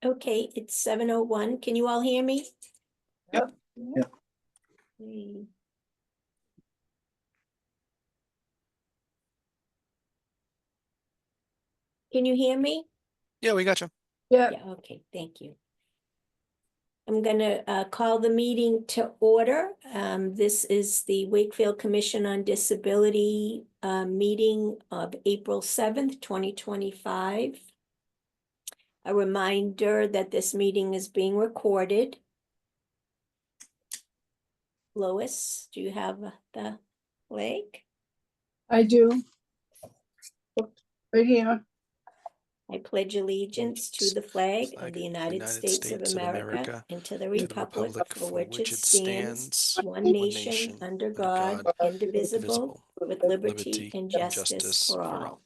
Okay, it's 7:01. Can you all hear me? Yep. Yep. Okay. Can you hear me? Yeah, we got you. Yeah, Yeah, okay, thank you. I'm gonna call the meeting to order. This is the Wakefield Commission on Disability meeting of April 7th, 2025. A reminder that this meeting is being recorded. Lois, do you have the flag? I do. Right here. I pledge allegiance to the flag Flag of the United States of America and to the republic for which it stands, one nation, under God, indivisible, with liberty and justice for all.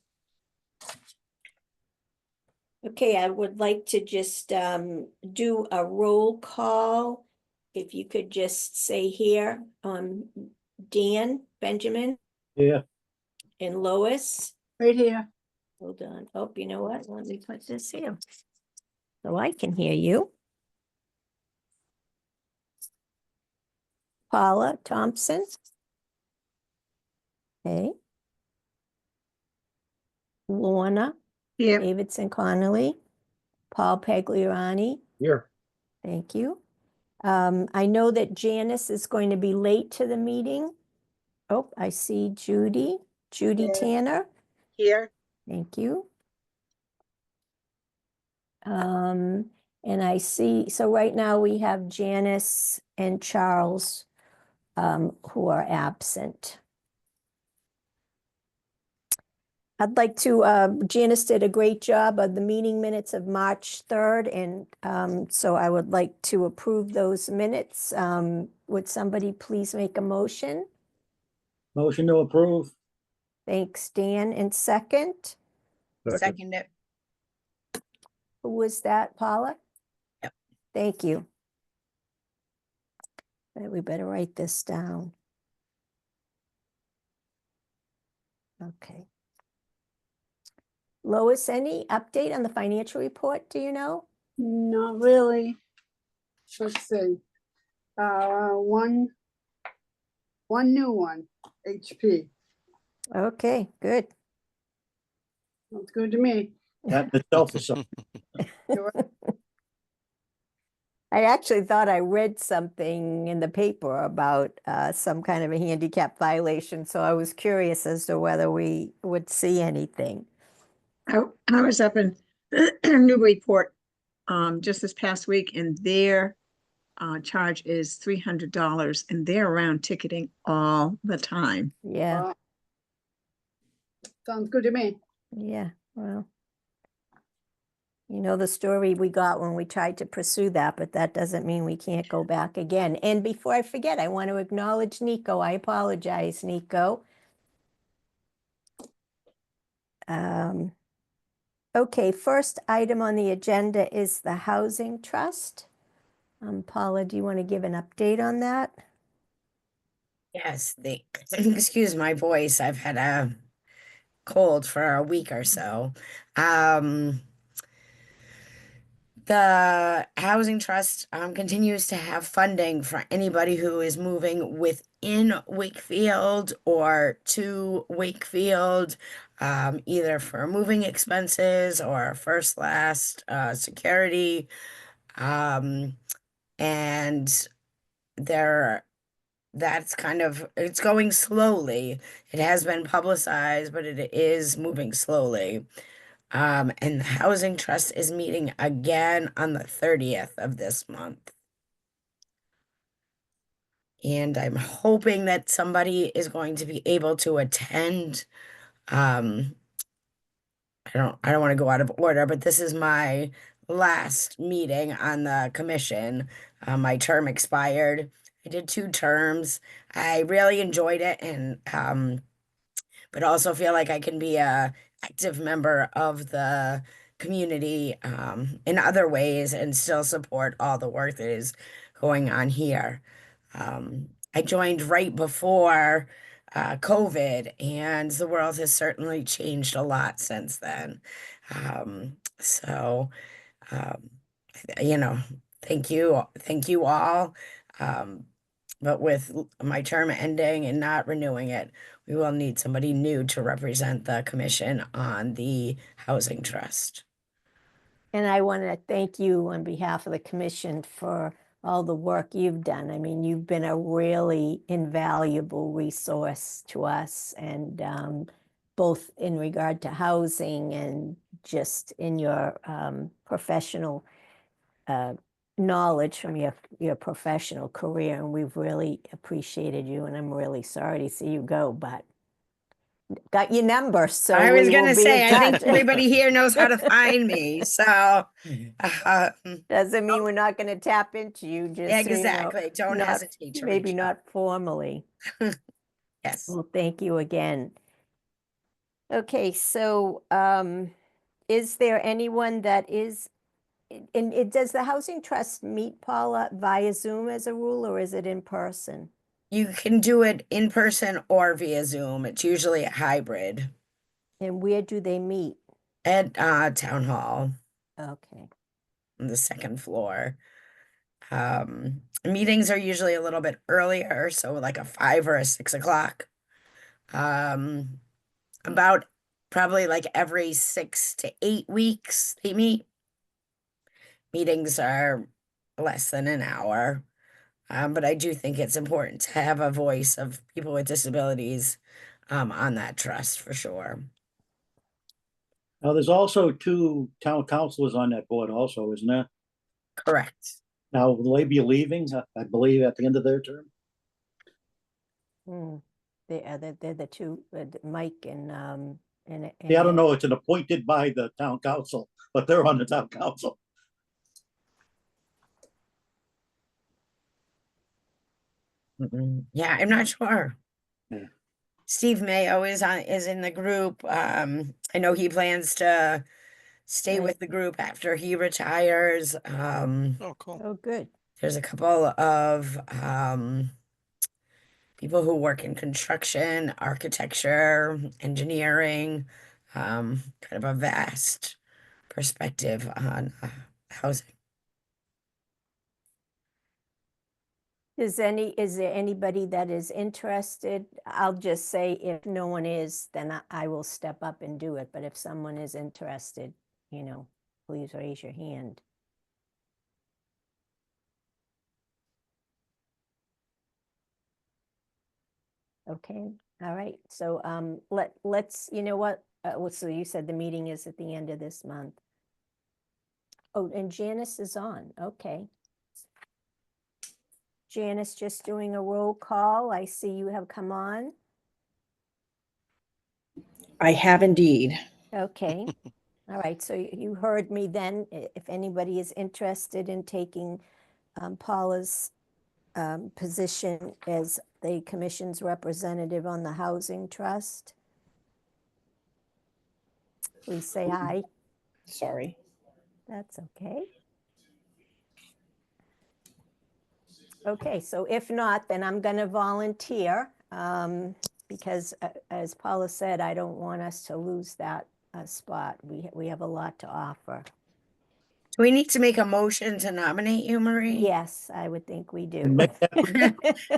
Okay, I would like to just do a roll call. If you could just say here, Dan, Benjamin, Yeah. and Lois. Right here. Hold on. Oh, you know what? Let me put this here so I can hear you. Paula Thompson. Okay. Lorna Here. Davidson Connolly. Paul Pagliarani. Here. Thank you. I know that Janice is going to be late to the meeting. Oh, I see Judy Yeah. Tanner. Here. Thank you. And I see, so right now we have Janice and Charles who are absent. I'd like to, Janice did a great job of the meeting minutes of March 3rd, and so I would like to approve those minutes. Would somebody please make a motion? Motion to approve. Thanks, Dan. And second? Second it. Who was that, Paula? Yep. Thank you. We better write this down. Okay. Lois, any update on the financial report, do you know? Not really. Let's see. One new one, HP. Okay, good. Looks good to me. That itself is something. I actually thought I read something in the paper about some kind of a handicap violation, so I was curious as to whether we would see anything. I was up in Newburyport just this past week, and their charge is $300, and they're around ticketing all the time. Yeah, Sounds good to me. yeah, well. You know the story we got when we tried to pursue that, but that doesn't mean we can't go back again. And before I forget, I want to acknowledge Nico. I apologize, Nico. Okay, first item on the agenda is the Housing Trust. Paula, do you want to give an update on that? Yes, excuse my voice. I've had a cold for a week or so. The Housing Trust continues to have funding for anybody who is moving within Wakefield or to Wakefield, either for moving expenses or first last security. And that's it's going slowly. It has been publicized, but it is moving slowly. And the Housing Trust is meeting again on the 30th of this month. And I'm hoping that somebody is going to be able to attend. I don't want to go out of order, but this is my last meeting on the commission. My term expired. I did 2 terms. I really enjoyed it, and but also feel like I can be a active member of the community in other ways and still support all the work that is going on here. I joined right before COVID, and the world has certainly changed a lot since then. So you know, thank you all. But with my term ending and not renewing it, we will need somebody new to represent the commission on the housing trust. And I want to thank you on behalf of the commission for all the work you've done. I mean, you've been a really invaluable resource to us, and both in regard to housing and just in your professional knowledge from your professional career. And we've really appreciated you, and I'm really sorry to see you go, but got your number, so I was we gonna will be say, in I think touch. everybody here knows how to find me, so. Doesn't mean we're not going to tap into you, just so you know, Exactly, don't not- hesitate to maybe reach out. not formally. Yes, Well, thank you again. Okay, so is there anyone that is, and does the Housing Trust meet, Paula, via Zoom as a rule, or is it in person? you can do it in person or via Zoom. It's usually a hybrid And where do they meet? at Town Hall Okay. on the second floor. Meetings are usually a little bit earlier, so like a 5 or a 6 o'clock. About probably like every 6 to 8 weeks they meet. Meetings are less than an hour. But I do think it's important to have a voice of people with disabilities on that trust for sure. Now, there's also 2 town councilors on that board also, isn't there? Correct. Now, will they be leaving, I believe, at the end of their term? Hmm. They're the two, Mike and Yeah, I don't know, it's an appointed by the town council, but they're on the town council. Yeah, I'm not sure. Yeah. Steve Mayo is in the group. I know he plans to stay Right. with the group after he retires. Oh, cool. Oh, good. There's a couple of people who work in construction, architecture, engineering, kind of a vast perspective on housing. Is there anybody that is interested? I'll just say if no one is, then I will step up and do it. But if someone is interested, please raise your hand. Okay, all right. So let's, you know what? So you said the meeting is at the end of this month. Oh, and Janice is on. Okay. Janice, just doing a roll call. I see you have come on. I have indeed. Okay. All right. So you heard me then. If anybody is interested in taking Paula's position as the commission's representative on the Housing Trust, please say aye. Sorry. That's okay. Okay, so if not, then I'm going to volunteer because as Paula said, I don't want us to lose that spot. We have a lot to offer. Do we need to make a motion to nominate you, Marie? Yes, I would think we do. And make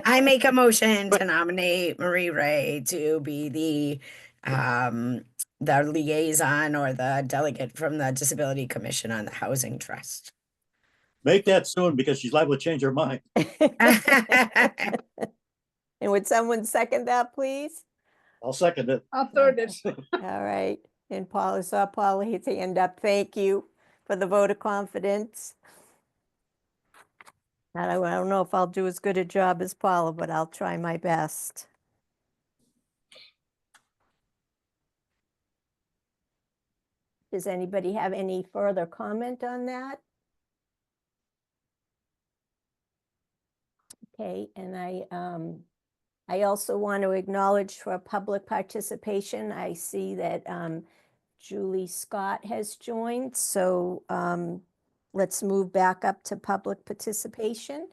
I make a motion to nominate Marie Ray to be the liaison or the delegate from the Disability Commission on the Housing Trust. Make that soon, because she's liable to change her mind. And would someone second that, please? I'll second it. I'll third it. All right. And Paula, saw Paula his hand up. Thank you for the vote of confidence. And I don't know if I'll do as good a job as Paula, but I'll try my best. Does anybody have any further comment on that? Okay, and I also want to acknowledge for public participation. I see that Julie Scott has joined, so let's move back up to public participation.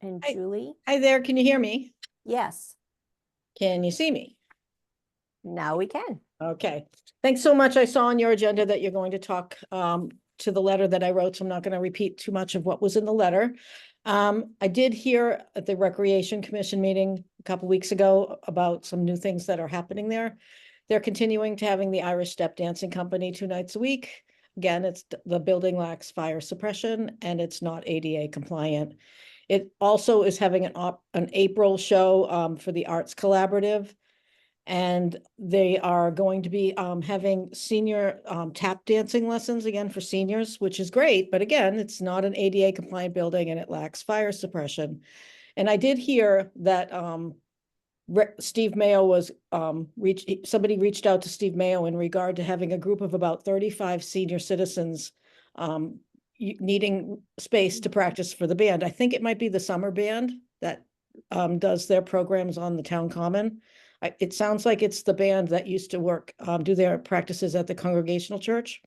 And Hi. Julie, Hi there, can you hear me? yes, Can you see me? now we can. Okay, thanks so much. I saw on your agenda that you're going to talk to the letter that I wrote, so I'm not going to repeat too much of what was in the letter. I did hear at the Recreation Commission meeting a couple weeks ago about some new things that are happening there. They're continuing to having the Irish Step Dancing Company 2 nights a week. Again, the building lacks fire suppression and it's not ADA compliant. It also is having an April show for the Arts Collaborative. And they are going to be having senior tap dancing lessons again for seniors, which is great. But again, it's not an ADA compliant building and it lacks fire suppression. And I did hear that Steve Mayo was somebody reached out to Steve Mayo in regard to having a group of about 35 senior citizens needing space to practice for the band. I think it might be the summer band that does their programs on the town common. It sounds like it's the band that used to do their practices at the Congregational Church.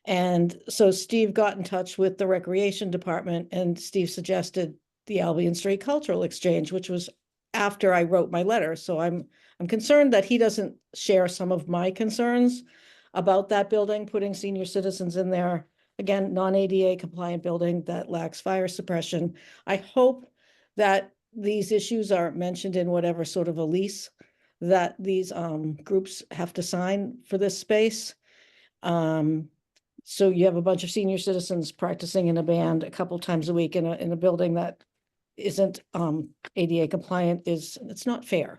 And so Steve got in touch with the Recreation Department and Steve suggested the Albion Street Cultural Exchange, which was after I wrote my letter. So I'm concerned that he doesn't share some of my concerns about that building, putting senior citizens in there. Again, non-ADA compliant building that lacks fire suppression. I hope that these issues are mentioned in whatever sort of a lease that these groups have to sign for this space. So you have a bunch of senior citizens practicing in a band a couple times a week in a building that isn't ADA compliant it's not fair.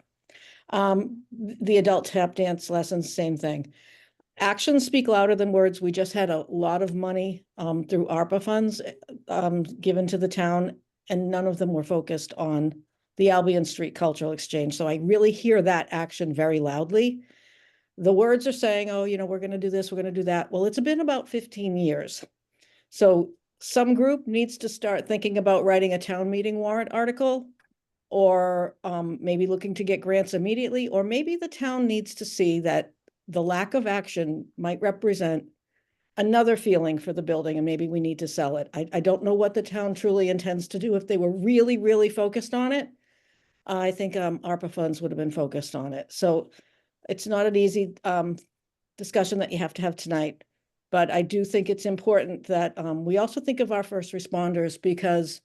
The adult tap dance lessons, same thing. Actions speak louder than words. We just had a lot of money through ARPA funds given to the town, and none of them were focused on the Albion Street Cultural Exchange. So I really hear that action very loudly. The words are saying, oh, we're going to do this, we're going to do that. Well, it's been about 15 years. So some group needs to start thinking about writing a town meeting warrant article, or maybe looking to get grants immediately, or maybe the town needs to see that the lack of action might represent another feeling for the building and maybe we need to sell it. I don't know what the town truly intends to do. If they were really, really focused on it, I think ARPA funds would have been focused on it. So it's not an easy discussion that you have to have tonight, but I do think it's important that we also think of our first responders, because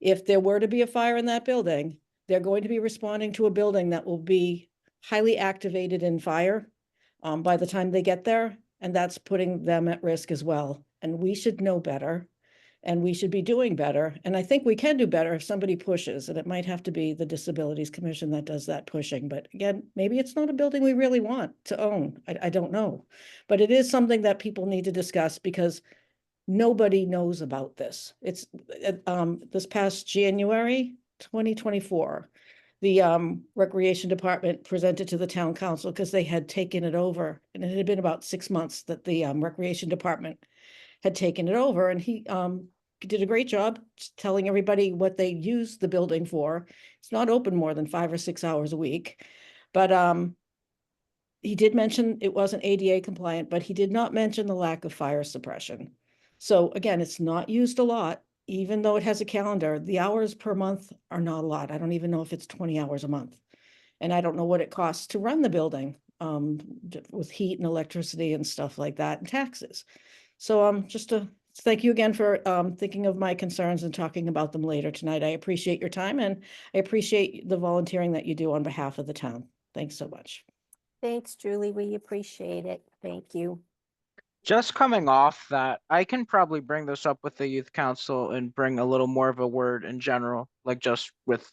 if there were to be a fire in that building, they're going to be responding to a building that will be highly activated in fire by the time they get there, and that's putting them at risk as well. And we should know better, and we should be doing better. And I think we can do better if somebody pushes, and it might have to be the Disabilities Commission that does that pushing. But again, maybe it's not a building we really want to own. I don't know. But it is something that people need to discuss, because nobody knows about this. It's this past January 2024, the Recreation Department presented to the town council, because they had taken it over, and it had been about 6 months that the Recreation Department had taken it over, and he did a great job telling everybody what they used the building for. It's not open more than 5 or 6 hours a week, but he did mention it wasn't ADA compliant, but he did not mention the lack of fire suppression. So again, it's not used a lot, even though it has a calendar. The hours per month are not a lot. I don't even know if it's 20 hours a month. And I don't know what it costs to run the building with heat and electricity and stuff like that, and taxes. So just to thank you again for thinking of my concerns and talking about them later tonight. I appreciate your time, and I appreciate the volunteering that you do on behalf of the town. Thanks so much. Thanks, Julie. We appreciate it. Thank you. Just coming off that, I can probably bring this up with the youth council and bring a little more of a word in general, like just with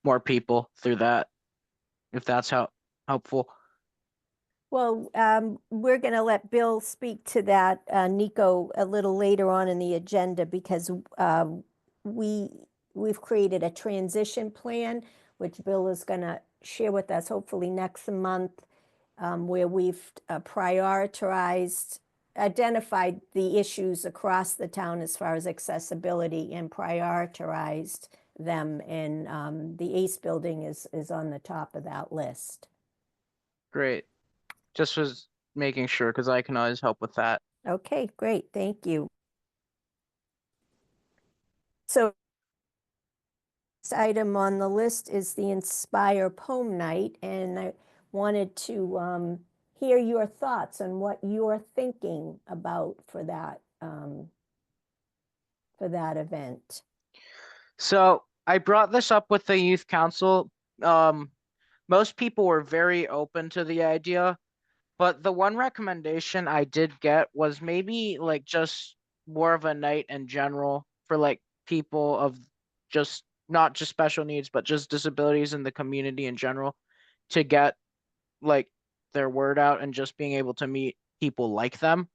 more people through that, if that's helpful. Well, we're going to let Bill speak to that, Nico, a little later on in the agenda, because we've created a transition plan, which Bill is going to share with us hopefully next month, where we've identified the issues across the town as far as accessibility and prioritized them. And the ACE building is on the top of that list. Great. Just was making sure, because I can always help with that. Okay, great. Thank you. So this item on the list is the Inspire Poem Night, and I wanted to hear your thoughts on what you're thinking about for that event. So I brought this up with the youth council. Most people were very open to the idea, but the one recommendation I did get was maybe like just more of a night in general for like people of just not just special needs, but just disabilities in the community in general to get like their word out and just being able to meet people like them.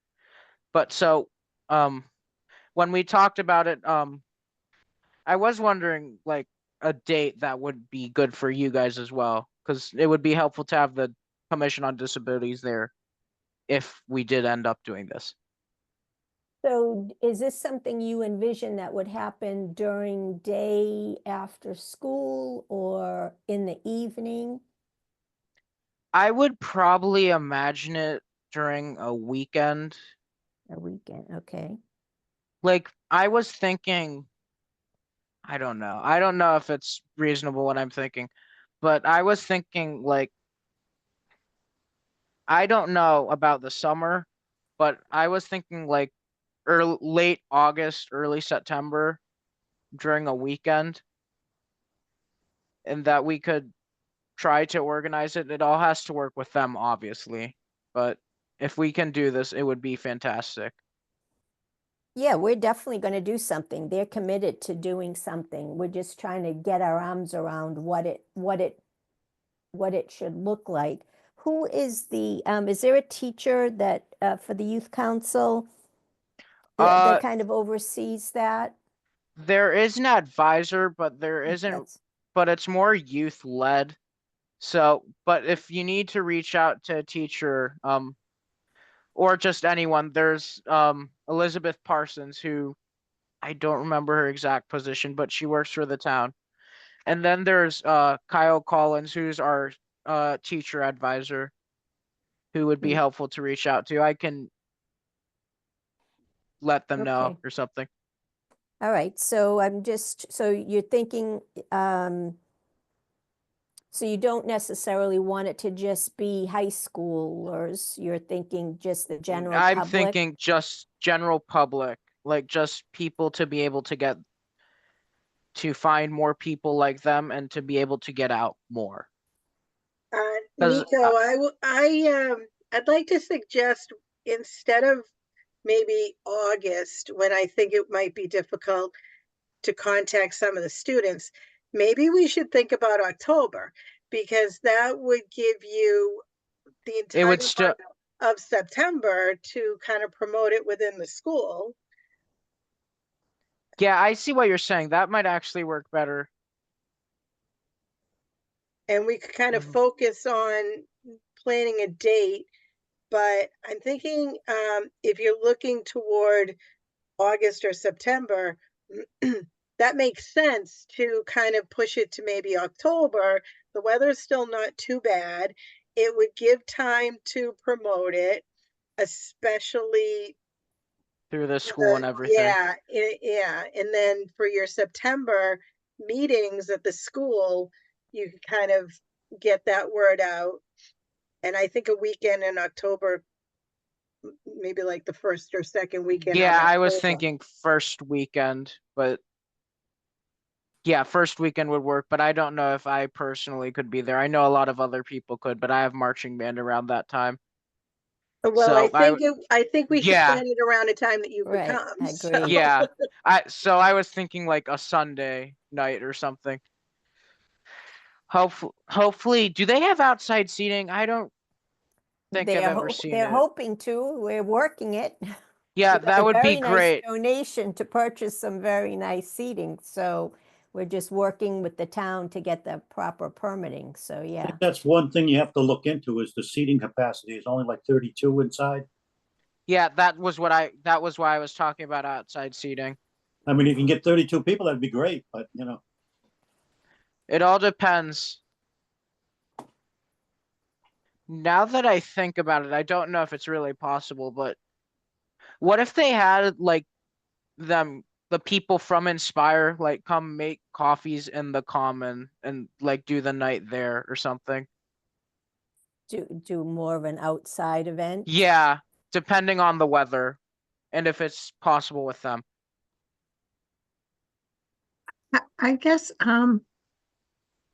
But so when we talked about it, I was wondering like a date that would be good for you guys as well, because it would be helpful to have the Commission on Disabilities there if we did end up doing this. So is this something you envision that would happen during day after school or in the evening? I would probably imagine it during a weekend. A weekend, okay. Like I was thinking, I don't know. I don't know if it's reasonable what I'm thinking, but I was thinking like I don't know about the summer, but I was thinking like early late August, early September during a weekend, and that we could try to organize it. It all has to work with them, obviously, but if we can do this, it would be fantastic. Yeah, we're definitely going to do something. They're committed to doing something. We're just trying to get our arms around what it should look like. Who is there a teacher that for the youth council that Uh, kind of oversees that? there is an advisor, but there isn't, That's but it's more youth led. So, but if you need to reach out to a teacher, or just anyone, there's Elizabeth Parsons, who I don't remember her exact position, but she works for the town. And then there's Kyle Collins, who's our teacher advisor, who would be Mm. helpful to reach out to. I can let them know Okay. or something. All right. So so you're thinking, so you don't necessarily want it to just be high schoolers. You're thinking just the general I'm public? thinking just general public, like just people to be able to get to find more people like them and to be able to get out more. 'Cause, Nico, I'd like to suggest instead of maybe August, when I think it might be difficult to contact some of the students, maybe we should think about October, because that would give you the It entire would still, month of September to kind of promote it within the school. yeah, I see what you're saying. That might actually work better. And we could kind of Mhm. focus on planning a date. But I'm thinking if you're looking toward August or September, that makes sense to kind of push it to maybe October. The weather's still not too bad. It would give time to promote it, especially Through the school and everything. yeah, yeah. And then for your September meetings at the school, you can kind of get that word out. And I think a weekend in October, maybe like the first or second weekend of Yeah, I was October. thinking first weekend, but yeah, first weekend would work, but I don't know if I personally could be there. I know a lot of other people could, but I have marching band around that time. Well, So I think we should yeah, plan it around a time that you could Right, come. I So, agree. yeah. I was thinking like a Sunday night or something. Hopefully, do they have outside seating? I don't think I've ever seen They're it. hoping to. We're working it. Yeah, We got that a would be very nice great. donation to purchase some very nice seating. So we're just working with the town to get the proper permitting. So I yeah. think that's one thing you have to look into is the seating capacity is only like 32 inside. Yeah, that was why I was talking about outside seating. I mean, if you can get 32 people, that'd be great, but you know, It all depends. Now that I think about it, I don't know if it's really possible, but what if they had like the people from Inspire like come make coffees in the common and like do the night there or something? do more of an outside event? Yeah, depending on the weather and if it's possible with them. I guess, I'm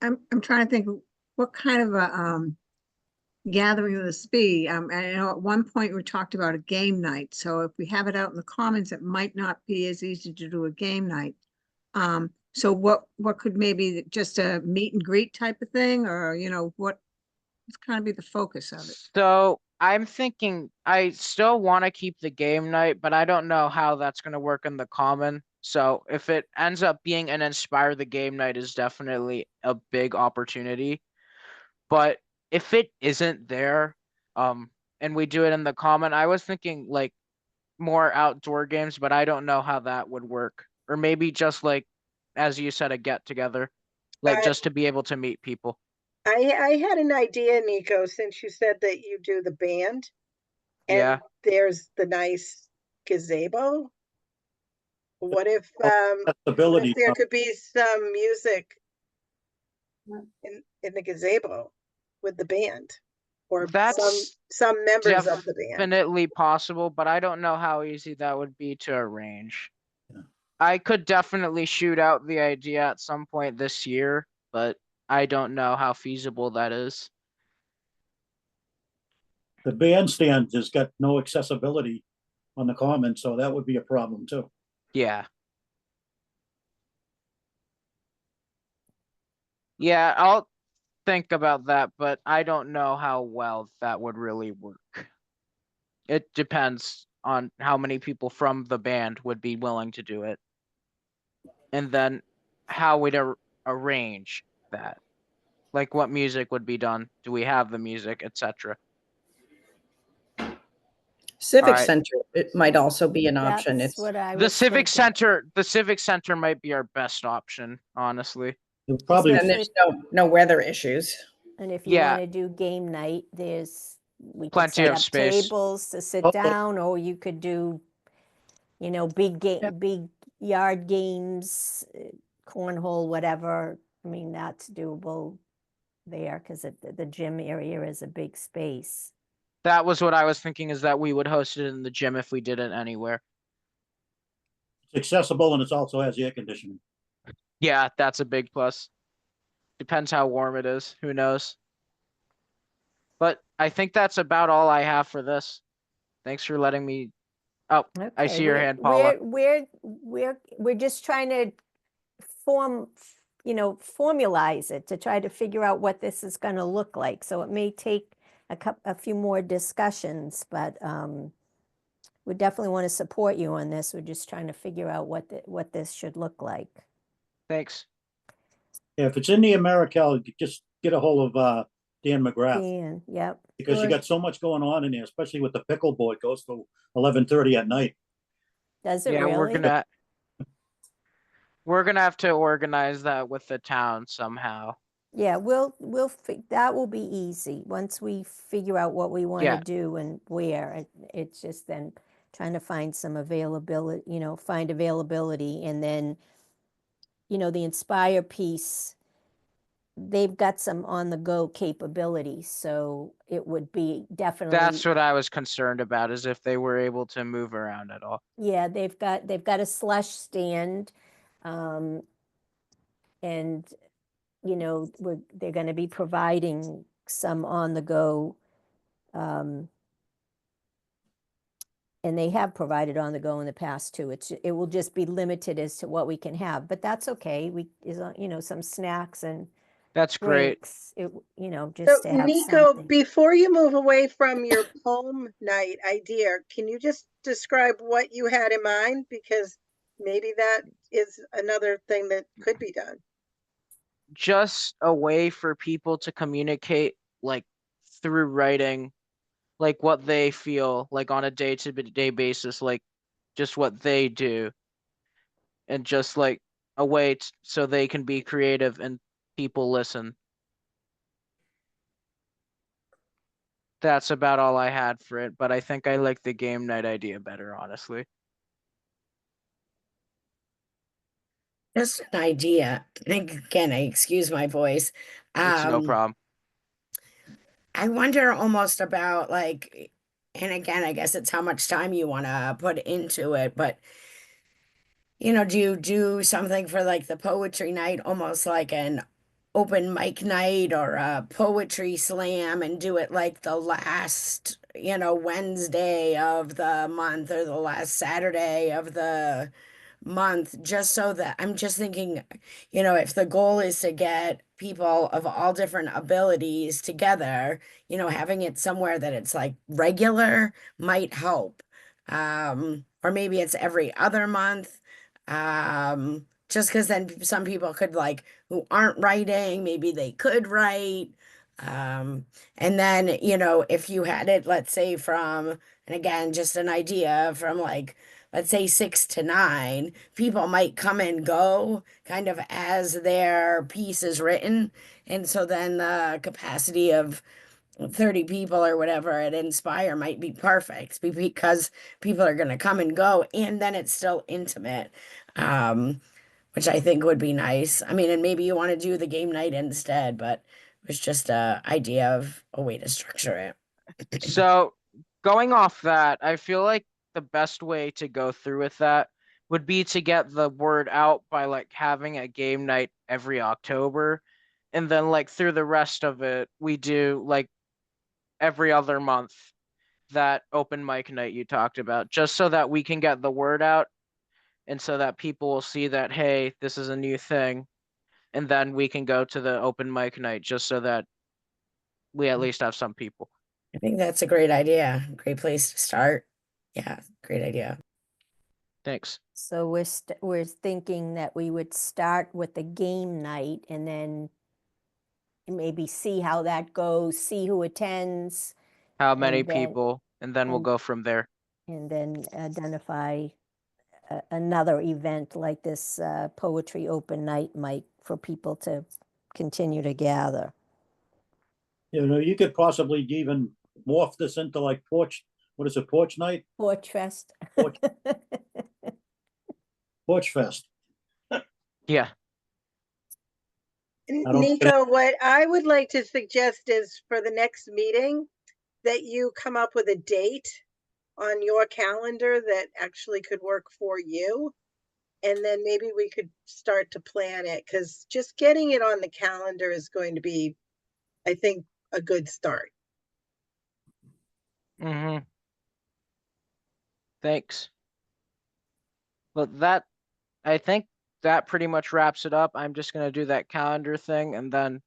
trying to think of what kind of a, gathering will this be? I know at one point we talked about a game night, so if we have it out in the commons, it might not be as easy to do a game night. So what could maybe just a meet and greet type of thing, or, what's kind of be the focus of it? So I'm thinking I still want to keep the game night, but I don't know how that's going to work in the common. So if it ends up being an Inspire the Game night is definitely a big opportunity. But if it isn't there, and we do it in the common, I was thinking like more outdoor games, but I don't know how that would work. Or maybe just like, as you said, a get together, like But just to be able to meet people. I had an idea, Nico, since you said that you do the band and Yeah, there's the nice gazebo. What if Ability. there could be some music in the gazebo with the band or that's some members of the band? definitely possible, but I don't know how easy that would be to arrange. Yeah. I could definitely shoot out the idea at some point this year, but I don't know how feasible that is. The bandstand has got no accessibility on the common, so that would be a problem too. Yeah. Yeah, I'll think about that, but I don't know how well that would really work. It depends on how many people from the band would be willing to do it. And then how we'd arrange that. Like what music would be done? Do we have the music, etc.? Civic Alright. Center, it might also be an option. That's It's what I The was Civic thinking. Center might be our best option, honestly. It probably, and there's no weather issues. And if you Yeah. want to do game night, we could Plenty set of up space. tables to sit Oh. down, or you could do, big yard games, cornhole, whatever. I mean, that's doable there because the gym area is a big space. That was what I was thinking, is that we would host it in the gym if we did it anywhere. it's accessible and it also has air conditioning. Yeah, that's a big plus. Depends how warm it is. Who knows? But I think that's about all I have for this. Thanks for letting me. Oh, I Okay, see your hand, Paula. we're just trying to formalize it to try to figure out what this is going to look like. So it may take a few more discussions, but we definitely want to support you on this. We're just trying to figure out what this should look like. Thanks. Yeah, if it's in the Americal, just get a hold of Dan McGrath, Dan, yep. because you Good. got so much going on in there, especially with the pickleball. It goes till 11:30 at night. Does it Yeah, really? we're gonna have to organize that with the town somehow. Yeah, that will be easy once we figure out what we want to Yeah. do and where. It's just then trying to find some availability, find availability, and then, the Inspire piece, they've got some on-the-go capability, so it would be definitely. That's what I was concerned about, is if they were able to move around at all. Yeah, they've got a slush stand, and they're going to be providing some on the go, and they have provided on the go in the past too. It will just be limited as to what we can have, but that's okay. Some snacks and That's great. drinks. Just So to have Nico, something. before you move away from your poem night idea, can you just describe what you had in mind? Because maybe that is another thing that could be done. Just a way for people to communicate, like through writing, like what they feel like on a day-to-day basis, like just what they do, and just like a way so they can be creative and people listen. That's about all I had for it, but I think I like the game night idea better, honestly. Just an idea. And again, I excuse my voice. It's no Um, problem. I wonder almost about like, and again, I guess it's how much time you want to put into it, but do you do something for like the poetry night, almost like an open mic night or a poetry slam, and do it like the last, Wednesday of the month or the last Saturday of the month, just so that I'm just thinking, if the goal is to get people of all different abilities together, having it somewhere that it's like regular might help. Or maybe it's every other month. Just because then some people could like who aren't writing, maybe they could write. And then, if you had it, let's say from, and again, just an idea from like, let's say 6 to 9, people might come and go kind of as their piece is written. And so then the capacity of 30 people or whatever at Inspire might be perfect because people are going to come and go, and then it's still intimate, which I think would be nice. I mean, and maybe you want to do the game night instead, but it was just a idea of a way to structure it. So going off that, I feel like the best way to go through with that would be to get the word out by like having a game night every October. And then like through the rest of it, we do like every other month that open mic night you talked about, just so that we can get the word out and so that people will see that, hey, this is a new thing. And then we can go to the open mic night just so that we at least have some people. I think that's a great idea. Great place to start. Yeah, great idea. Thanks. So we're thinking that we would start with the game night and then maybe see how that goes, see who attends, How many And then- people, and then we'll and- go from there. and then identify another event like this poetry open night might for people to continue to gather. You could possibly even morph this into like porch, what is it, porch night, Porch Fest. Porch- porch fest. Yeah. I don't- Nico, what I would like to suggest is for the next meeting, that you come up with a date on your calendar that actually could work for you. And then maybe we could start to plan it, because just getting it on the calendar is going to be, I think, a good start. Mm-hmm. Thanks. But that, I think that pretty much wraps it up. I'm just gonna do that calendar thing, and then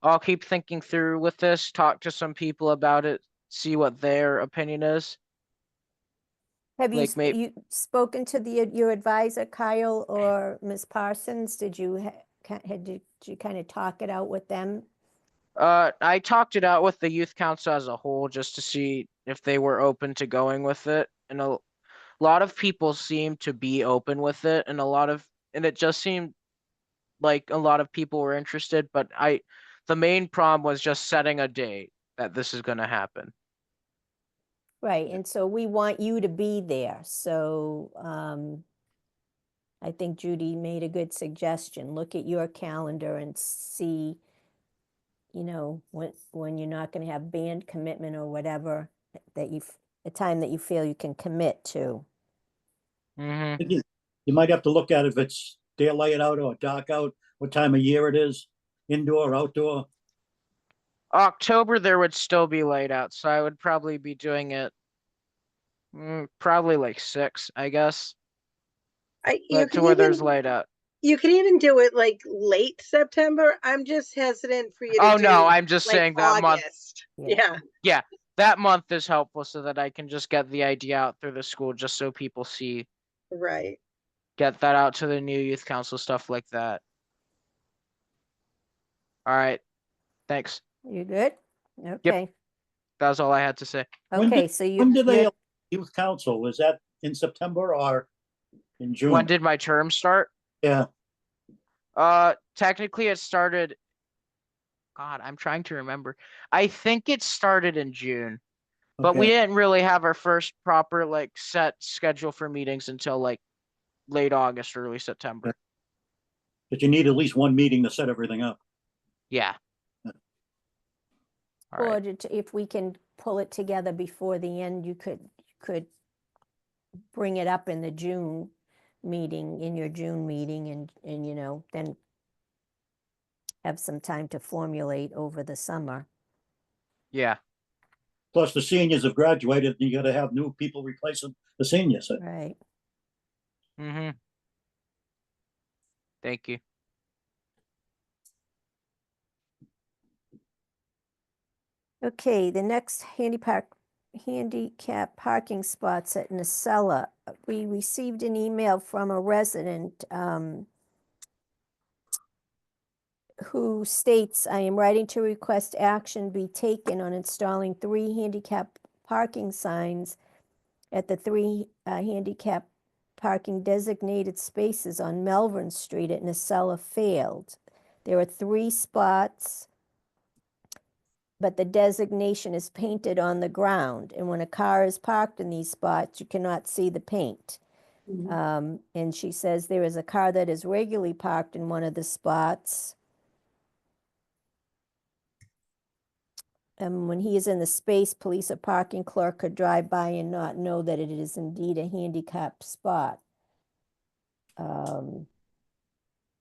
I'll keep thinking through with this, talk to some people about it, see what their opinion is. Have you, Like, you spoken to your advisor, Kyle or Ms. Parsons? Did you, did you kind of talk it out with them? I talked it out with the youth council as a whole just to see if they were open to going with it. And a lot of people seemed to be open with it, and it just seemed like a lot of people were interested, but the main problem was just setting a date that this is gonna happen. Right, and so we want you to be there, so I think Judy made a good suggestion. Look at your calendar and see, when you're not gonna have band commitment or whatever, that a time that you feel you can commit to. Mm-hmm. I think You might have to look at if it's daylight out or dark out, what time of year it is, indoor, outdoor. October, there would still be light out, so I would probably be doing it probably like 6, I guess, You like to can where there's even, light out. you can even do it like late September. I'm just hesitant for you to Oh do no, I'm just like saying that month. August. Yeah. Yeah, That month is helpful so that I can just get the idea out through the school, just so people see, right. get that out to the new youth council, stuff like that. All right, thanks. You good? Okay, That was all I had to say. When okay, did- so you. When do they, you're- youth council, is that in September or in June? When did my term start? Yeah, Technically it started, God, I'm trying to remember. I think it started in June, but we okay. didn't really have our first proper like set schedule for meetings until like late August, early September. But you need at least one meeting to set everything up. Yeah. All right. order to, if we can pull it together before the end, you could bring it up in the June meeting, in your June meeting, and, you know, then have some time to formulate over the summer. Yeah. Plus the seniors have graduated, and you gotta have new people replacing the seniors. Right. Mm-hmm. Thank you. Okay, the next handicap parking spots at Nacella. We received an email from a resident who states, "I am writing to request action be taken on installing 3 handicap parking signs at the 3 handicap parking designated spaces on Melbourne Street at Nacella Field. There are 3 spots, but the designation is painted on the ground, and when a car is parked in these spots, you cannot see the paint." And she says there is a car that is regularly parked in one of the spots. And when he is in the space, police or parking clerk could drive by and not know that it is indeed a handicap spot. I'm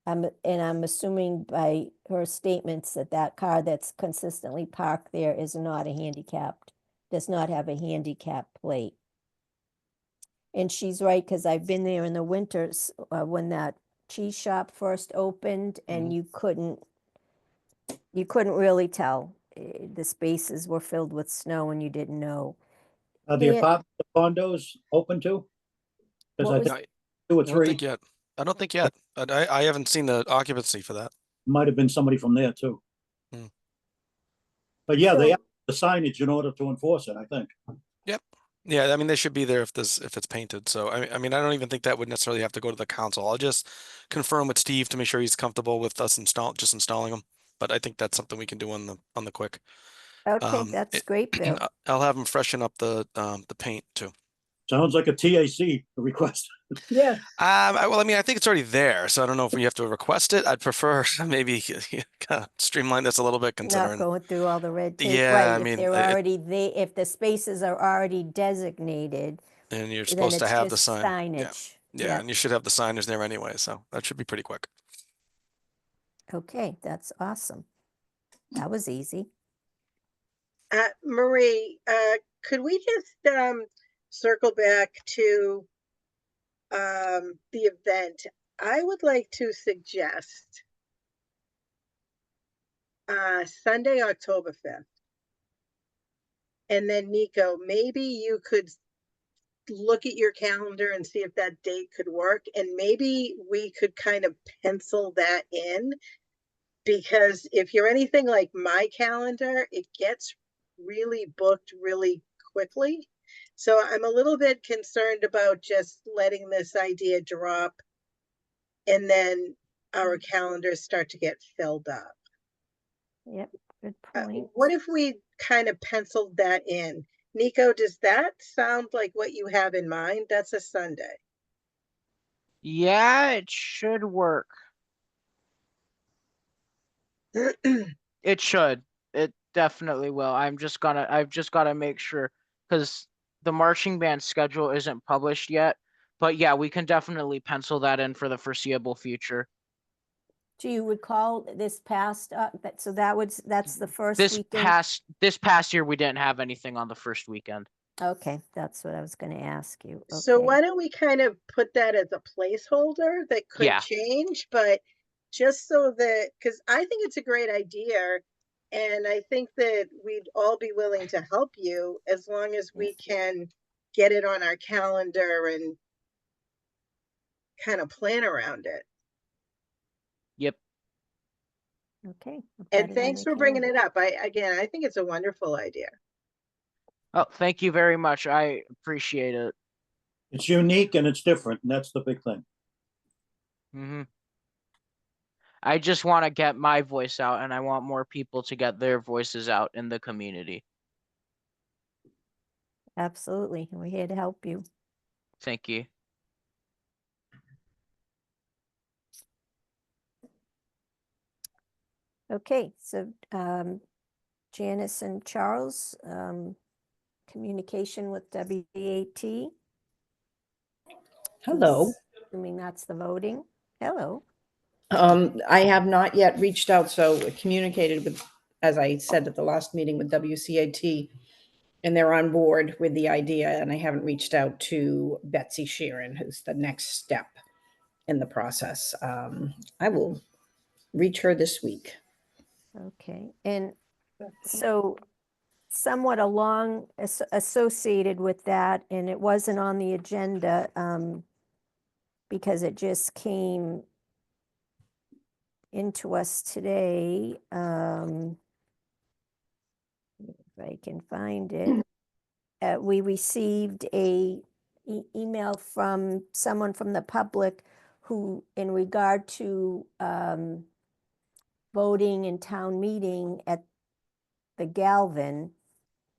assuming by her statements that that car that's consistently parked there is not a handicapped, does not have a handicap plate. And she's right, because I've been there in the winters when that cheese shop first opened, and you couldn't really tell. The spaces were filled with snow and you didn't know. Are the And- apartment condos open too? Because What I was- think I 2 or don't think 3, yet. I don't think yet. But I haven't seen the occupancy for that. might have been somebody from there too. Hmm. But yeah, they So- have the signage in order to enforce it, I think. Yep. Yeah, I mean, they should be there if it's painted. So I mean, I don't even think that would necessarily have to go to the council. I'll just confirm with Steve to make sure he's comfortable with us installing them. But I think that's something we can do on the quick. Okay, that's great, Bill. I'll have him freshen up the paint too. Sounds like a TAC request. Yes, Well, I mean, I think it's already there, so I don't know if we have to request it. I'd prefer maybe kind of streamline this a little bit, Not considering. going through all the red tape, Yeah, right? I If mean, they're already, if the spaces are already designated, and you're then supposed to it's have the just sign. Yeah, signage. yeah, and you should have the signage there anyway, so that should be pretty quick. Okay, that's awesome. That was easy. Marie, could we just circle back to the event? I would like to suggest Sunday, October 5th. And then Nico, maybe you could look at your calendar and see if that date could work. And maybe we could kind of pencil that in, because if you're anything like my calendar, it gets really booked really quickly. So I'm a little bit concerned about just letting this idea drop and then our calendars start to get filled up. Yep, good point. What if we kind of penciled that in? Nico, does that sound like what you have in mind? That's a Sunday. Yeah, it should work. It should. It definitely will. I've just gotta make sure, because the marching band schedule isn't published yet. But yeah, we can definitely pencil that in for the foreseeable future. Do you recall this past, so that's the first This weekend? this past year, we didn't have anything on the first weekend. Okay, that's what I was gonna ask you. So Okay. why don't we kind of put that as a placeholder that could Yeah. change, but just so that, because I think it's a great idea. And I think that we'd all be willing to help you as long as we can get it on our calendar and kind of plan around it. Yep. Okay. I'll put And it on thanks the for bringing calendar. it up. I think it's a wonderful idea. Oh, thank you very much. I appreciate it. It's unique and it's different, and that's the big thing. Hmm. I just want to get my voice out, and I want more people to get their voices out in the community. Absolutely. We're here to help you. Thank you. Okay, so Janice and Charles, communication with WAT. Hello. Assuming that's the voting. Hello. I have not yet reached out, so communicated with, as I said at the last meeting with WCAT, and they're on board with the idea, and I haven't reached out to Betsy Sheeran, who's the next step in the process. I will reach her this week. Okay, and so somewhat along associated with that, and it wasn't on the agenda because it just came into us today. If I can find it. We received a email from someone from the public who, in regard to voting in town meeting at the Galvin,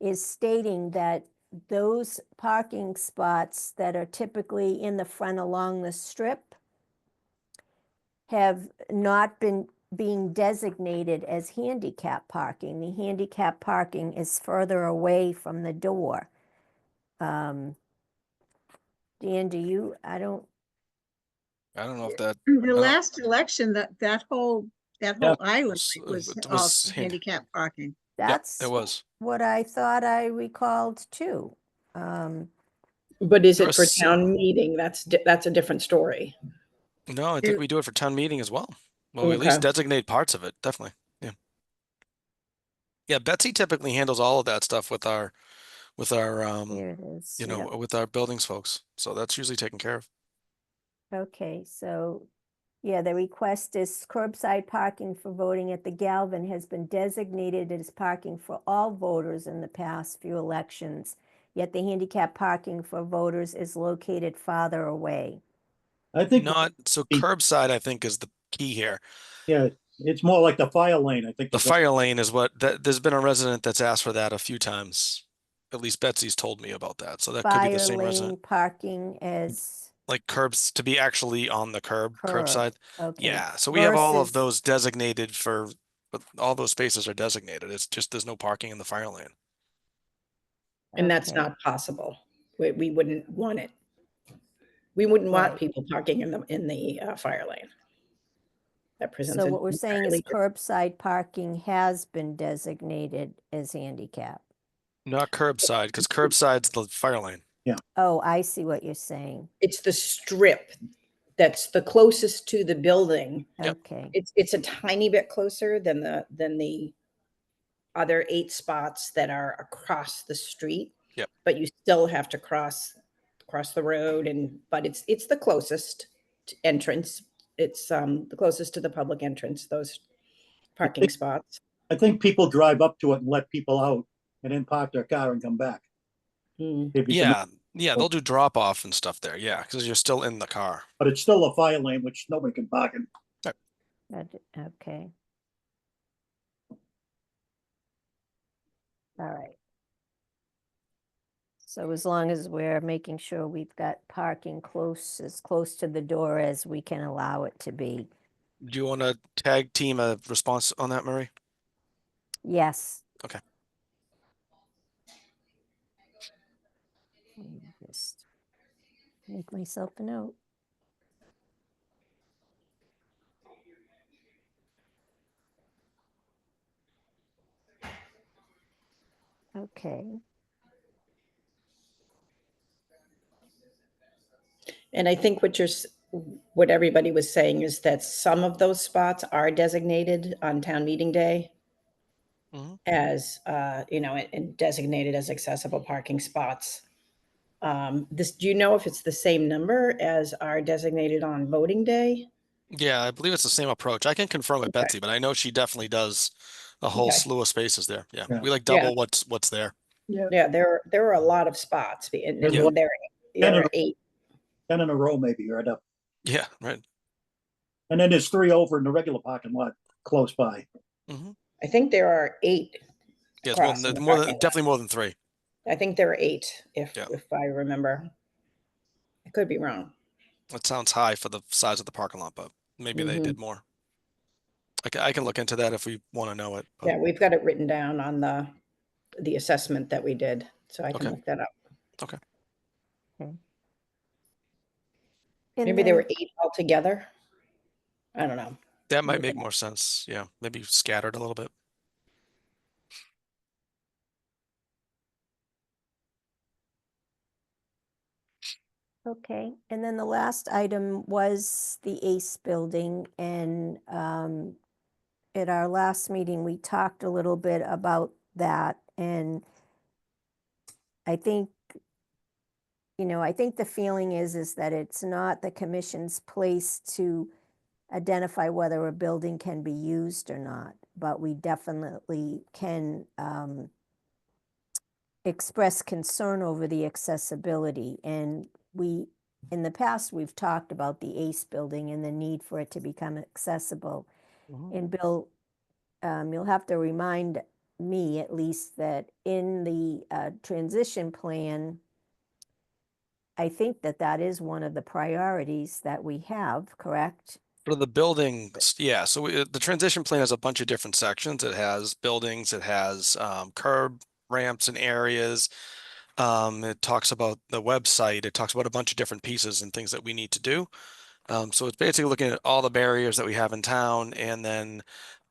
is stating that those parking spots that are typically in the front along the strip have not been being designated as handicap parking. The handicap parking is further away from the door. Dan, I don't, know if that The last election, that whole Yeah. island was- was it all was handicap parking. that's it was. what I thought I recalled too. But is There it for was- town meeting? That's a different story. No, I think we do it for town meeting as well. Well, we at Okay. least designate parts of it, definitely. Yeah. Yeah, Betsy typically handles all of that stuff with our Here it is. you Yep. know, with our buildings folks. So that's usually taken care of. Okay, so, yeah, the request is curbside parking for voting at the Galvin has been designated as parking for all voters in the past few elections, yet the handicap parking for voters is located farther away. I think, Not so curbside, I think, is the key here. yeah, it's more like the fire lane, I think. The fire lane is what there's been a resident that's asked for that a few times. At least Betsy's told me about that. So that could be the Fire same lane resident. parking as Like curbs to be actually on the curbside. okay. Yeah. So we have all of versus- those designated for, but all those spaces are designated. It's just there's no parking in the fire lane. And that's Okay. not possible. We wouldn't want it. We wouldn't want Right. people parking in the fire lane. That presents So an what we're saying is entirely curbside parking has been designated as handicap. Not curbside, because curbside's the fire lane. Oh, I see what you're saying. it's the strip that's the closest to the building. Yep. Okay, It's a tiny bit closer than the other 8 spots that are across the street. Yep. But you still have to cross the road, but it's the closest entrance. It's the closest to the public entrance, those parking spots. I think people drive up to it and let people out and then park their car and come back. Mm. If you can- Yeah. Yeah. They'll do drop off and stuff there. Yeah. Because you're still in the car. But it's still a fire lane, which nobody can park in. okay. All right. So as long as we're making sure we've got parking as close to the door as we can allow it to be. Do you want to tag team a response on that, Murray? Yes. Okay. Let me just make myself a note. Okay. And I think what everybody was saying is that some of those spots are designated on town meeting day Mhm. as, and designated as accessible parking spots. Do you know if it's the same number as are designated on voting day? Yeah, I believe it's the same approach. I can confirm with Okay. Betsy, but I know she definitely does a whole Okay. slew of spaces there. Yeah. Yeah. We like Yeah. double what's there. Yeah, there are a lot of spots, and Yeah. there are 8. 10 in a row, maybe, right up. Yeah, right. And then there's 3 over in the regular parking lot close by. Mm-hmm. I think there are 8. Yeah, it's across in the more than parking lot. definitely more than 3. I think there are 8, if Yeah. I remember. I could be wrong. That sounds high for the size of the parking lot, but maybe they Mhm. did more. I can look into that if we want to know it. but- Yeah, we've got it written down on the assessment that we did, so I can Okay. look that up. Okay. And Maybe there then- were 8 altogether. I don't know. That might Look make it up. more sense. Yeah, maybe scattered a little bit. Okay, and then the last item was the ACE building, and at our last meeting, we talked a little bit about that, and I think, I think the feeling is that it's not the commission's place to identify whether a building can be used or not, but we definitely can express concern over the accessibility. And in the past, we've talked about the ACE building and the need for it to become accessible. And Bill, you'll have to remind me at least that in the transition plan, I think that is one of the priorities that we have, correct? For the buildings, yeah. So the transition plan has a bunch of different sections. It has buildings, it has curb ramps and areas. It talks about the website. It talks about a bunch of different pieces and things that we need to do. So it's basically looking at all the barriers that we have in town, and then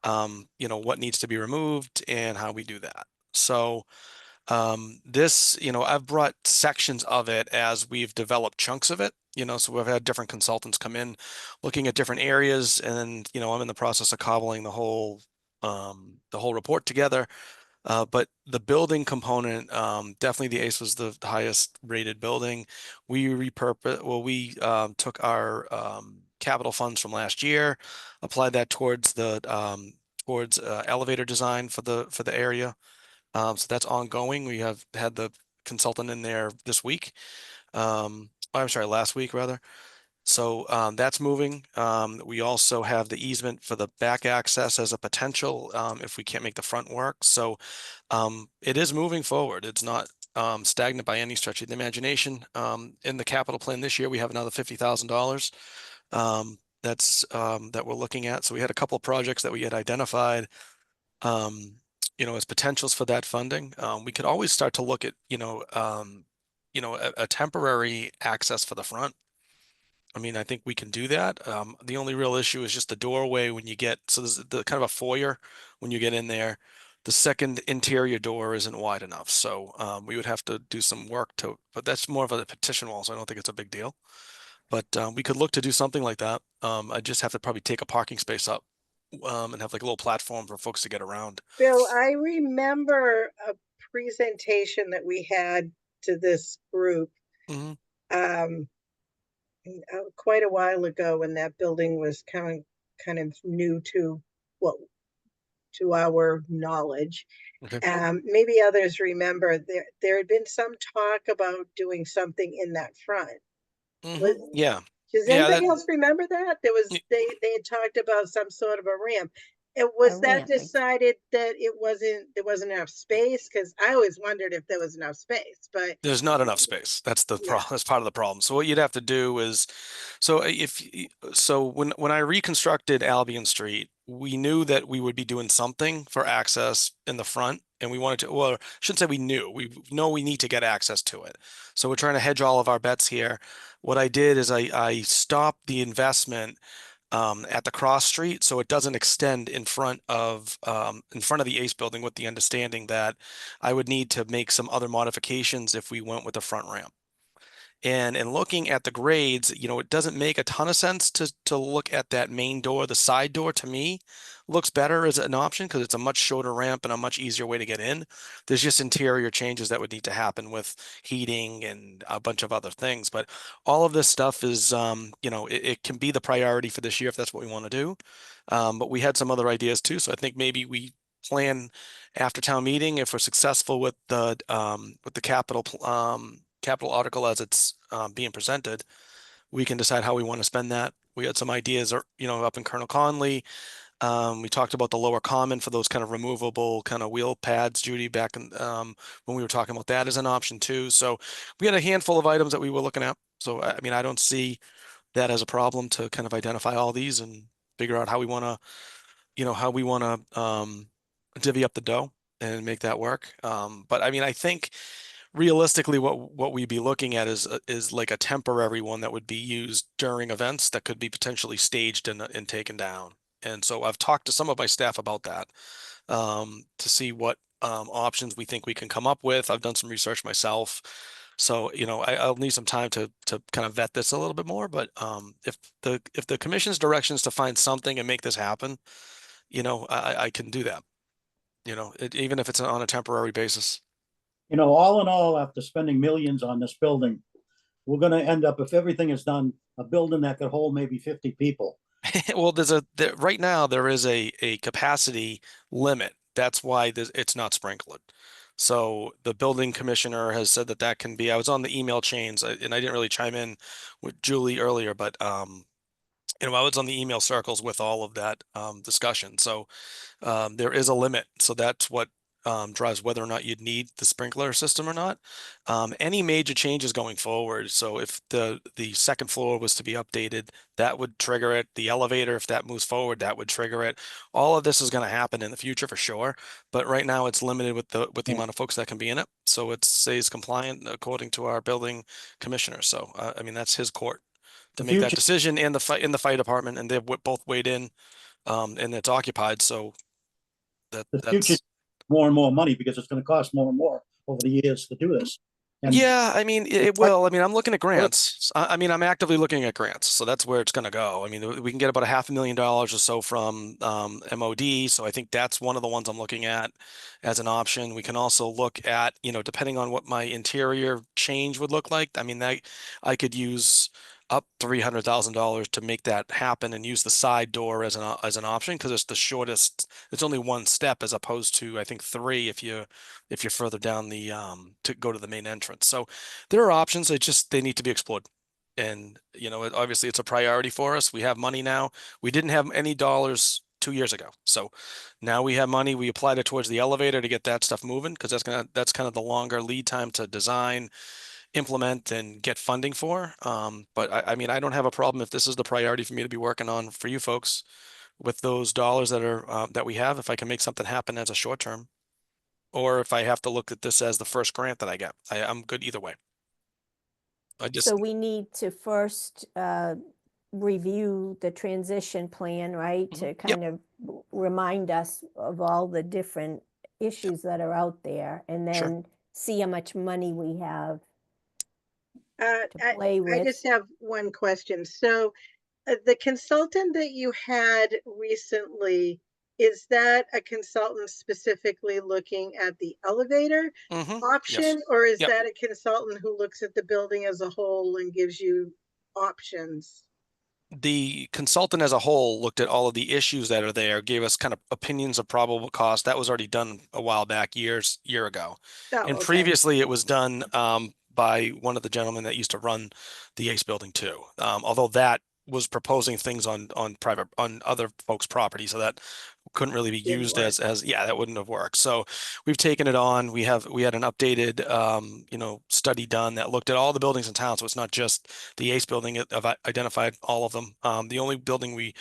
what needs to be removed and how we do that. So this, I've brought sections of it as we've developed chunks of it, so we've had different consultants come in looking at different areas, and I'm in the process of cobbling the whole report together. But the building component, definitely the ACE was the highest rated building. We took our capital funds from last year, applied that towards the elevator design for the area. So that's ongoing. We have had the consultant in there this week. I'm sorry, last week rather. So that's moving. We also have the easement for the back access as a potential if we can't make the front work. So it is moving forward. It's not stagnant by any stretch of the imagination. In the capital plan this year, we have another $50,000 that we're looking at. So we had a couple of projects that we had identified as potentials for that funding. We could always start to look at, a temporary access for the front. I mean, I think we can do that. The only real issue is just the doorway when you get, so there's the kind of a foyer when you get in there. The second interior door isn't wide enough. So we would have to do some work but that's more of a petition wall, so I don't think it's a big deal. But we could look to do something like that. I just have to probably take a parking space up and have like a little platform for folks to get around. Bill, I remember a presentation that we had to this group Mhm. um, quite a while ago when that building was kind of new to our knowledge. Okay. Maybe others remember there had been some talk about doing something in that front. Yeah. Does Yeah, anybody else remember that? Y- They had talked about some sort of a ramp. It was A that ramp, decided that there wasn't enough space, because I always wondered if there was enough space, but There's not enough space. That's the Yeah. problem. That's part of the problem. So what you'd have to do is, when I reconstructed Albion Street, we knew that we would be doing something for access in the front, and we wanted to. Well, I shouldn't say we knew. We know we need to get access to it. So we're trying to hedge all of our bets here. What I did is I stopped the investment at the cross street, so it doesn't extend in front of the ACE building, with the understanding that I would need to make some other modifications if we went with the front ramp. And in looking at the grades, it doesn't make a ton of sense to look at that main door. The side door, to me, looks better as an option because it's a much shorter ramp and a much easier way to get in. There's just interior changes that would need to happen with heating and a bunch of other things. But all of this stuff is, it can be the priority for this year if that's what we want to do. But we had some other ideas too. So I think maybe we plan after town meeting, if we're successful with the capital article as it's being presented, we can decide how we want to spend that. We had some ideas, up in Colonel Conley. We talked about the lower common for those kind of removable kind of wheel pads, Judy, back in, when we were talking about that as an option too. So we had a handful of items that we were looking at. So, I mean, I don't see that as a problem to kind of identify all these and figure out how we want to you know, how we want to divvy up the dough and make that work. But I mean, I think realistically, what we'd be looking at is like a temporary one that would be used during events that could be potentially staged and taken down. And so I've talked to some of my staff about that to see what options we think we can come up with. I've done some research myself. So, you know, I'll need some time to kind of vet this a little bit more. But if the commission's direction is to find something and make this happen, you know, I can do that. You know, even if it's on a temporary basis. You know, all in all, after spending millions on this building, we're gonna end up, if everything is done, a building that could hold maybe 50 people. Well, right now there is a capacity limit. That's why it's not sprinkled. So the building commissioner has said that that can be. I was on the email chains and I didn't really chime in with Julie earlier, but you know, I was on the email circles with all of that discussion. So there is a limit. So that's what drives whether or not you'd need the sprinkler system or not. Any major changes going forward. So if the second floor was to be updated, that would trigger it. The elevator, if that moves forward, that would trigger it. All of this is going to happen in the future for sure. But right now it's limited with the amount of folks that can be in it. So it stays compliant according to our building commissioner. So I mean, that's his court to The make that future- decision, and the fire department, and they've both weighed in, and it's occupied. So The that's future, more and more money because it's gonna cost more and more over the years to do this. And yeah, I mean, it will. I mean, I'm looking at grants. I mean, I'm actively looking at grants, so that's where it's going to go. I mean, we can get about $500,000 or so from MOD, so I think that's one of the ones I'm looking at as an option. We can also look at, you know, depending on what my interior change would look like. I mean, I could use up $300,000 to make that happen and use the side door as an option because it's the shortest. It's only one step as opposed to I think three if you're further down the to go to the main entrance. So there are options. They need to be explored. And you know, obviously it's a priority for us. We have money now. We didn't have any dollars 2 years ago. So now we have money. We applied it towards the elevator to get that stuff moving because that's kind of the longer lead time to design, implement, and get funding for. But I mean, I don't have a problem if this is the priority for me to be working on for you folks with those dollars that are that we have. If I can make something happen as a short term, or if I have to look at this as the first grant that I get, I'm good either way. I just So we need to first review the transition plan, right? To kind of remind us of all the different issues that are out there and Sure. then see how much money we have to I play with. just have one question. So the consultant that you had recently, is that a consultant specifically looking at the elevator option, or is Yep. that a consultant who looks at the building as a whole and gives you options? The consultant as a whole looked at all of the issues that are there, gave us kind of opinions of probable cost. That was already done a while back, year ago. Oh, And okay. previously it was done by one of the gentlemen that used to run the Ace building too. Although that was proposing things on other folks' property, so that couldn't really be Didn't used work. as yeah, that wouldn't have worked. So we've taken it on. We had an updated you know, study done that looked at all the buildings in town. So it's not just the Ace building. I've identified all of them. The only building we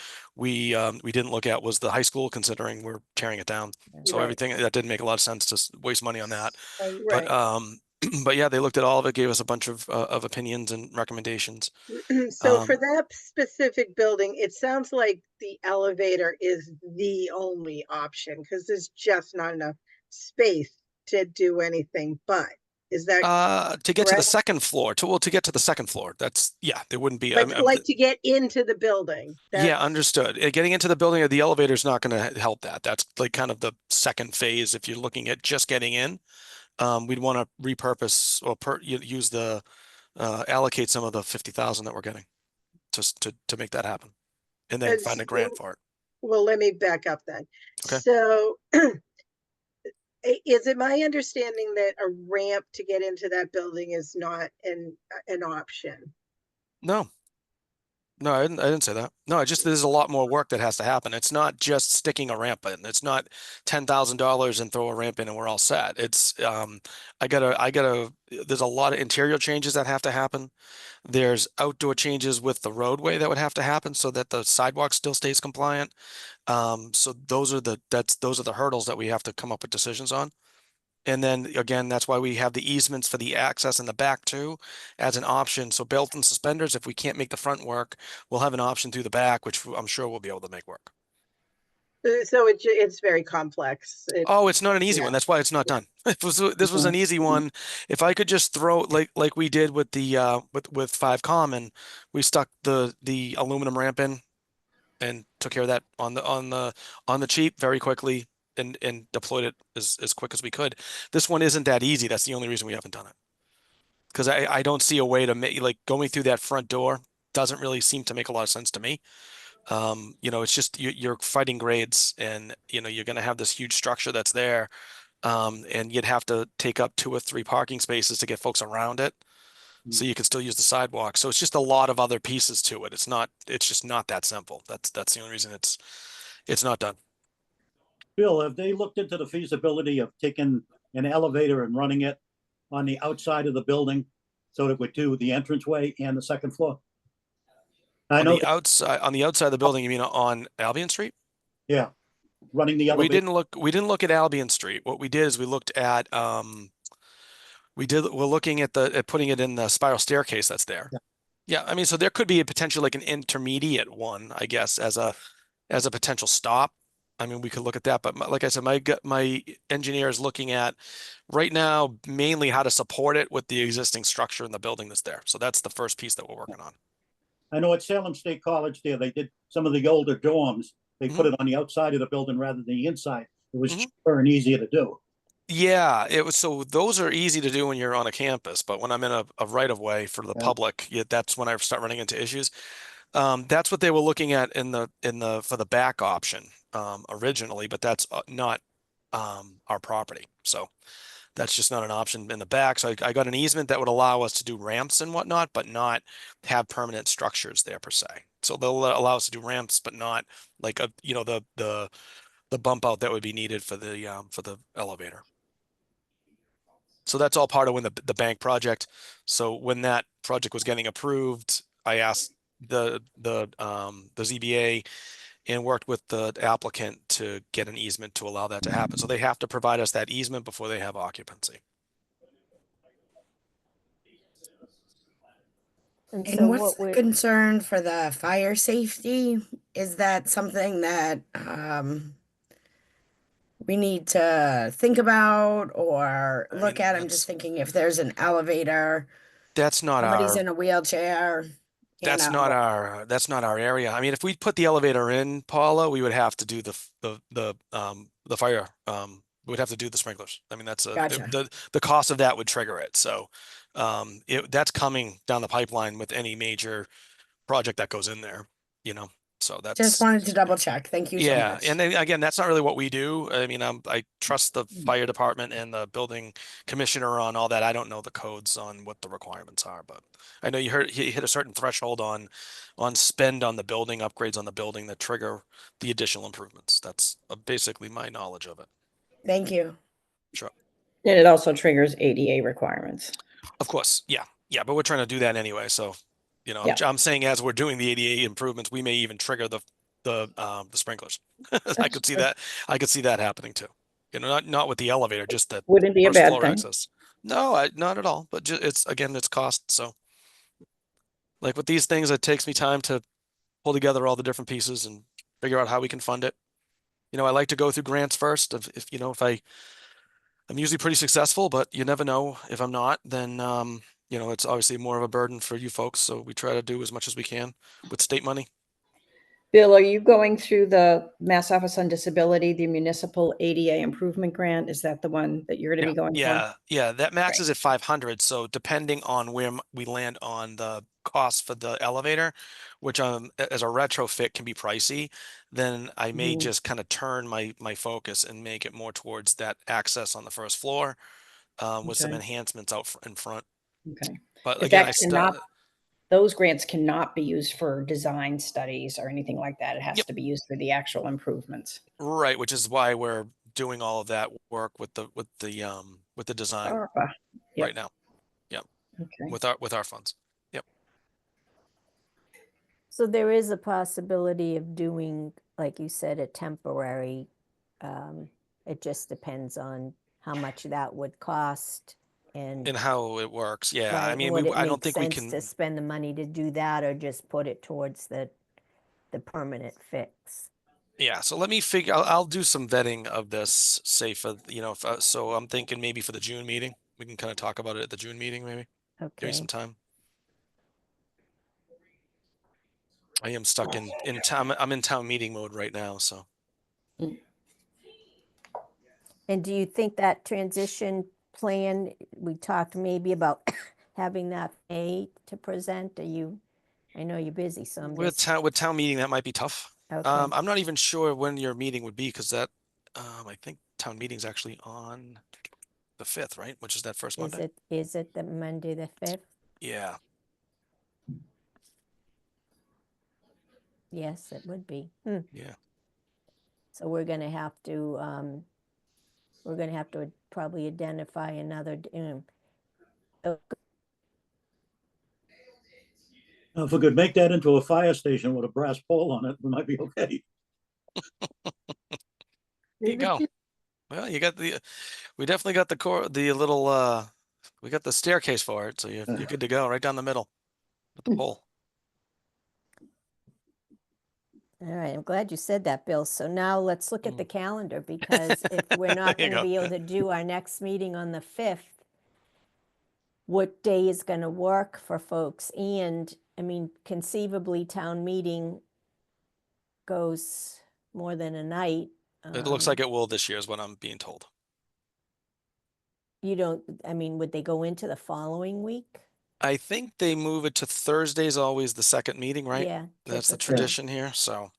didn't look at was the high school, considering we're tearing it down. So Right. everything that didn't make a lot of sense to waste money on that. Right. But yeah, they looked at all of it, gave us a bunch of opinions and recommendations. So for that specific building, it sounds like the elevator is the only option because there's just not enough space to do anything but. Is that To get to the correct? second floor, to get to the second floor, there wouldn't be. But like to get into the building. Yeah, understood. Getting into the building, the elevator is not going to help that. That's like kind of the second phase. If you're looking at just getting in, we'd want to repurpose or use allocate some of the 50,000 that we're getting just to make that happen, and then find a grant for it. Well, let me back up then. Okay. So is it my understanding that a ramp to get into that building is not an option? No. No, I didn't say that. No, there's a lot more work that has to happen. It's not just sticking a ramp in. It's not $10,000 and throw a ramp in and we're all set. There's a lot of interior changes that have to happen. There's outdoor changes with the roadway that would have to happen so that the sidewalk still stays compliant. So those are the hurdles that we have to come up with decisions on. And then again, that's why we have the easements for the access in the back too, as an option. So belt and suspenders, if we can't make the front work, we'll have an option through the back, which I'm sure we'll be able to make work. So it's very complex. Oh, it's not an easy Yeah. one. That's why it's not done. This was an easy one. If I could just throw like we did with the with 5 Common, we stuck the aluminum ramp in and took care of that on the cheap very quickly and deployed it as quick as we could. This one isn't that easy. That's the only reason we haven't done it. Because I don't see a way to make, like, going through that front door doesn't really seem to make a lot of sense to me. It's just you're fighting grades and you're going to have this huge structure that's there. And you'd have to take up 2 or 3 parking spaces to get folks around it. So you can still use the sidewalk. So it's just a lot of other pieces to it. It's just not that simple. That's the only reason it's not done. Bill, have they looked into the feasibility of taking an elevator and running it on the outside of the building so that it would do the entranceway and the second floor? I know, On the outside of the building, you mean on Albion Street? yeah, running the We elevator. didn't look at Albion Street. What we did is we looked at we're looking at putting it in the spiral staircase that's there. Yeah. Yeah, I mean, so there could be a potential, like an intermediate one, I guess, as a potential stop. I mean, we could look at that, but like I said, my engineer is looking at right now mainly how to support it with the existing structure in the building that's there. So that's the first piece that we're working on. I know at Salem State College there, they did some of the older dorms. They put it on the outside of the building rather than the inside. It was cheaper and easier to do. Yeah, it was. So those are easy to do when you're on a campus, but when I'm in a right of way for the Yeah. public, that's when I start running into issues. That's what they were looking at for the back option originally, but that's not our property. So that's just not an option in the back. So I got an easement that would allow us to do ramps and whatnot, but not have permanent structures there per se. So they'll allow us to do ramps, but not like the bump out that would be needed for the elevator. So that's all part of when the bank project. So when that project was getting approved, I asked the ZBA and worked with the applicant to get an easement to allow that to happen. So they have to provide us that easement before they have occupancy. And so And what's what the we're, concern for the fire safety? Is that something that we need to think about or look at? I'm just thinking if there's an elevator, That's not somebody's our in a wheelchair, that's not our area. I mean, if we put the elevator in, Paula, we would have to do the fire. We would have to do the sprinklers. I mean, Gotcha. the cost of that would trigger it. So that's coming down the pipeline with any major project that goes in there, So Just that's wanted to double check. Thank you so yeah. much. And then again, that's not really what we do. I mean, I trust the fire department and the building commissioner on all that. I don't know the codes on what the requirements are, but I know he hit a certain threshold on spend on the building, upgrades on the building that trigger the additional improvements. That's basically my knowledge of it. Thank you. Sure. And it also triggers ADA requirements. Of course. Yeah. Yeah. But we're trying to do that anyway. So, Yeah. I'm saying as we're doing the ADA improvements, we may even trigger the sprinklers. I could see true. that. I could see that happening too. Not with the elevator, just the Wouldn't be a first bad floor thing. access. No, not at all. But it's cost. So, like with these things, it takes me time to pull together all the different pieces and figure out how we can fund it. I like to go through grants first. I'm usually pretty successful, but you never know. If I'm not, then it's obviously more of a burden for you folks. So we try to do as much as we can with state money. Bill, are you going through the Mass Office on Disability, the municipal ADA improvement grant? Is that the one that you're going to be going for? Yeah. That maxes at 500. So depending on where we land on the cost for the elevator, which as a retrofit can be pricey, then I may just kind of turn my focus and make it more towards that access on the first floor with some Okay. enhancements out in front. Okay. But If again, that cannot, those grants cannot be used for design studies or anything like that. It has Yep. to be used for the actual improvements. Right, which is why we're doing all of that work with the design ARPA. Yep. right now. Yep. Okay. With our funds. Yep. So there is a possibility of doing, like you said, a temporary, it just depends on how much that would cost and. And how it works. Yeah. I Right, mean, would it I don't make think we sense can. to spend the money to do that or just put it towards the permanent fix? Yeah, so let me figure. I'll do some vetting of this, say for so I'm thinking maybe for the June meeting, we can kind of talk about it at the June meeting, maybe. Give me Okay, some time. I am stuck in town. I'm in town meeting mode right now, so and do you think that transition plan, we talked maybe about having that May to present, I know you're busy, so I'm with just, town meeting that might be tough. okay. I'm not even sure when your meeting would be because that I think town meeting's actually on the 5th, right? Which is that first Monday. Is it the Monday, the 5th? Yeah. Yes, it would be. Yeah. So we're gonna have to probably identify another, oh, If we could make that into a fire station with a brass pole on it, we might be okay. There you go. Well, you got we definitely got the little we got the staircase for it, so you're good to go right down the middle with the pole. all right, I'm glad you said that, Bill. So now let's look at the calendar, because if we're not There you going to go. be able to do our next meeting on the 5th, what day is going to work for folks? And I mean, conceivably, town meeting goes more than a night. It looks like it will this year is what I'm being told. You don't, I mean, would they go into the following week? I think they move it to Thursday's always the second meeting, right? Yeah, That's the typically. tradition here, so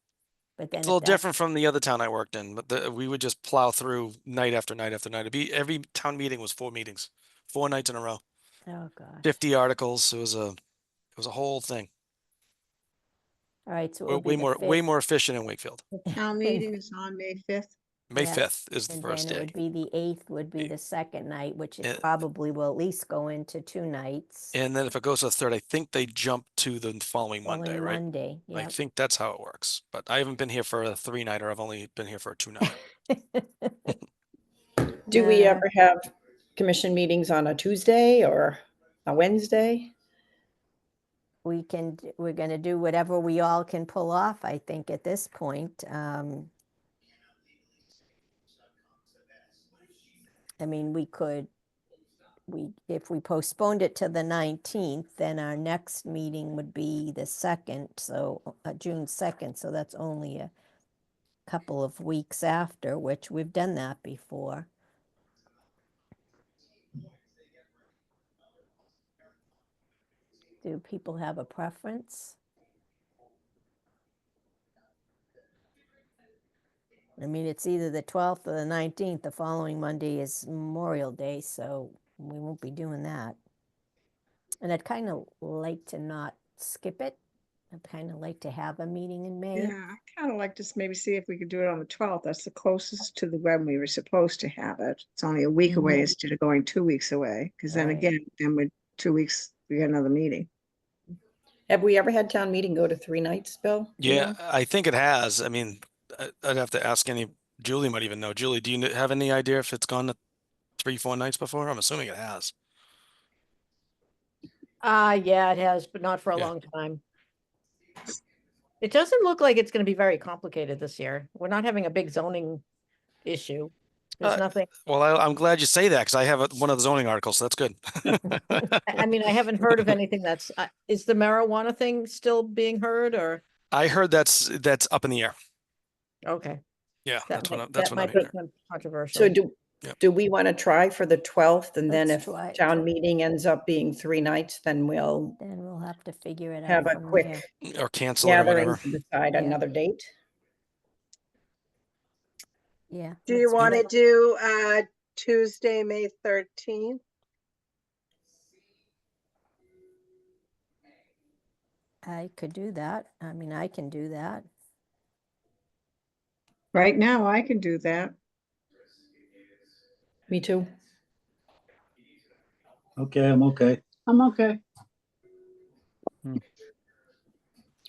But then it's if a little that's, different from the other town I worked in, but we would just plow through night after night after night. Every town meeting was 4 meetings, 4 nights in a row, oh gosh. 50 articles. It was a whole thing. All right, so it We're will be the 5th. way more efficient in Wakefield. The town meeting is on May 5th. May Yeah, 5th is the And first then it day. would be the 8th would be the second night, which it And- probably will at least go into 2 nights. And then if it goes to the third, I think they jump to the following Monday, Following right? Monday, I yeah. think that's how it works. But I haven't been here for a 3-nighter. I've only been here for a 2-nighter. Do we ever have commission meetings on a Tuesday or a Wednesday? We're going to do whatever we all can pull off, I think, at this point. I mean, if we postponed it to the 19th, then our next meeting would be the 2nd, so June 2nd, so that's only a couple of weeks after, which we've done that before. Do people have a preference? I mean, it's either the 12th or the 19th. The following Monday is Memorial Day, so we won't be doing that. And I'd kind of like to not skip it. I'd kind of like to have a meeting in May. Yeah, I kind of like to maybe see if we could do it on the 12th. That's the closest to the when we were supposed to have it. It's only a week away instead of going 2 weeks away. Because then Right. again, then with 2 weeks, we got another meeting. Have we ever had town meeting go to 3 nights, Bill? Do you Yeah, know? I think it has. I mean, I'd have to ask Julie might even know. Julie, do you have any idea if it's gone to 3, 4 nights before? I'm assuming it has. Yeah, it has, but not for a Yeah. long time. It doesn't look like it's gonna be very complicated this year. We're not having a big zoning issue. There's Uh, nothing, Well, I'm glad you say that because I have one of the zoning articles, so that's good. I mean, I haven't heard of anything that's, is the marijuana thing still being heard or? I heard that's up in the air. Okay. Yeah, That that's what I'm might be hearing. controversial. So Yep. do we want to try for the 12th? And then Let's if try it. town meeting ends up being 3 nights, then we'll Then we'll have to figure it out have a from quick there. Or cancel it or gathering whatever. to decide Yeah. another date. Yeah. Do you let's want to it. do Tuesday, May 13th? I could do that. I mean, I can do that. Right now, I can do that. Me too. Okay, I'm okay. I'm okay.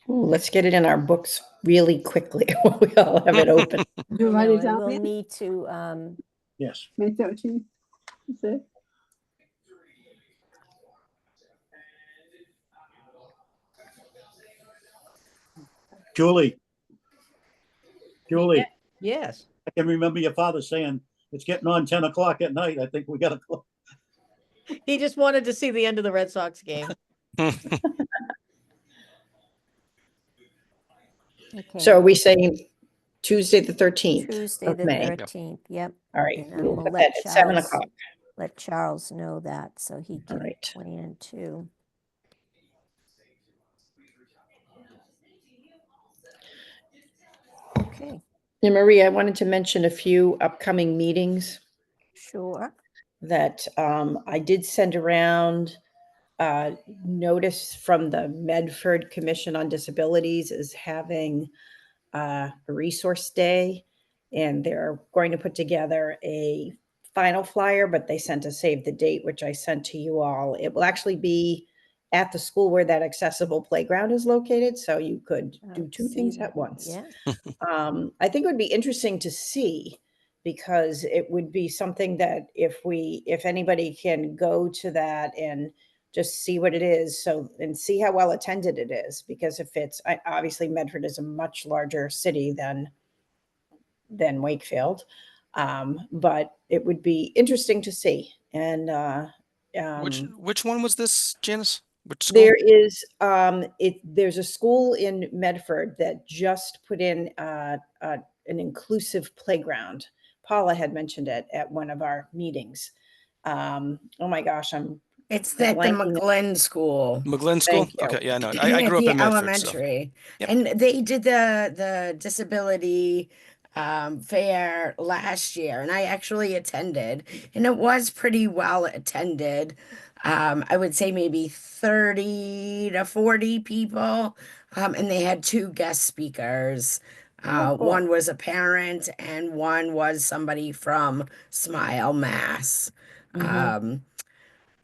Ooh, let's get it in our books really quickly while we all have it open. I know, I will need to, Yes. Make that what you said? Julie. Julie, Yes. I can remember your father saying, it's getting on 10 o'clock at night. I think we gotta go. He just wanted to see the end of the Red Sox game. So are okay, we saying Tuesday, the 13th Tuesday, of the May? 13th, yep. All right, And we'll we'll put let that at 7 Charles, o'clock. let Charles know that so he All can right. plan too. Okay, And Marie, I wanted to mention a few upcoming meetings sure. that I did send around. Notice from the Medford Commission on Disabilities is having a resource day, and they're going to put together a final flyer, but they sent a save the date, which I sent to you all. It will actually be at the school where that accessible playground is located, so you could do two See things that, at once. yeah. I think it would be interesting to see, because it would be something that if anybody can go to that and just see what it is, so, and see how well attended it is, because if it's, obviously Medford is a much larger city than Wakefield. But it would be interesting to see. And Which one was this, Janice? Which school? there is there's a school in Medford that just put in an inclusive playground. Paula had mentioned it at one of our meetings. Oh my gosh, It's at the blanking. McGlynn School. McGlynn School? Thank you. Okay, yeah, no, I At grew up the in Medford, so. elementary. Yep. And they did the disability fair last year, and I actually attended, and it was pretty well attended. I would say maybe 30 to 40 people. And they had two guest speakers. Oh, cool. One was a parent and one was somebody from Smile, Mass. Mhm.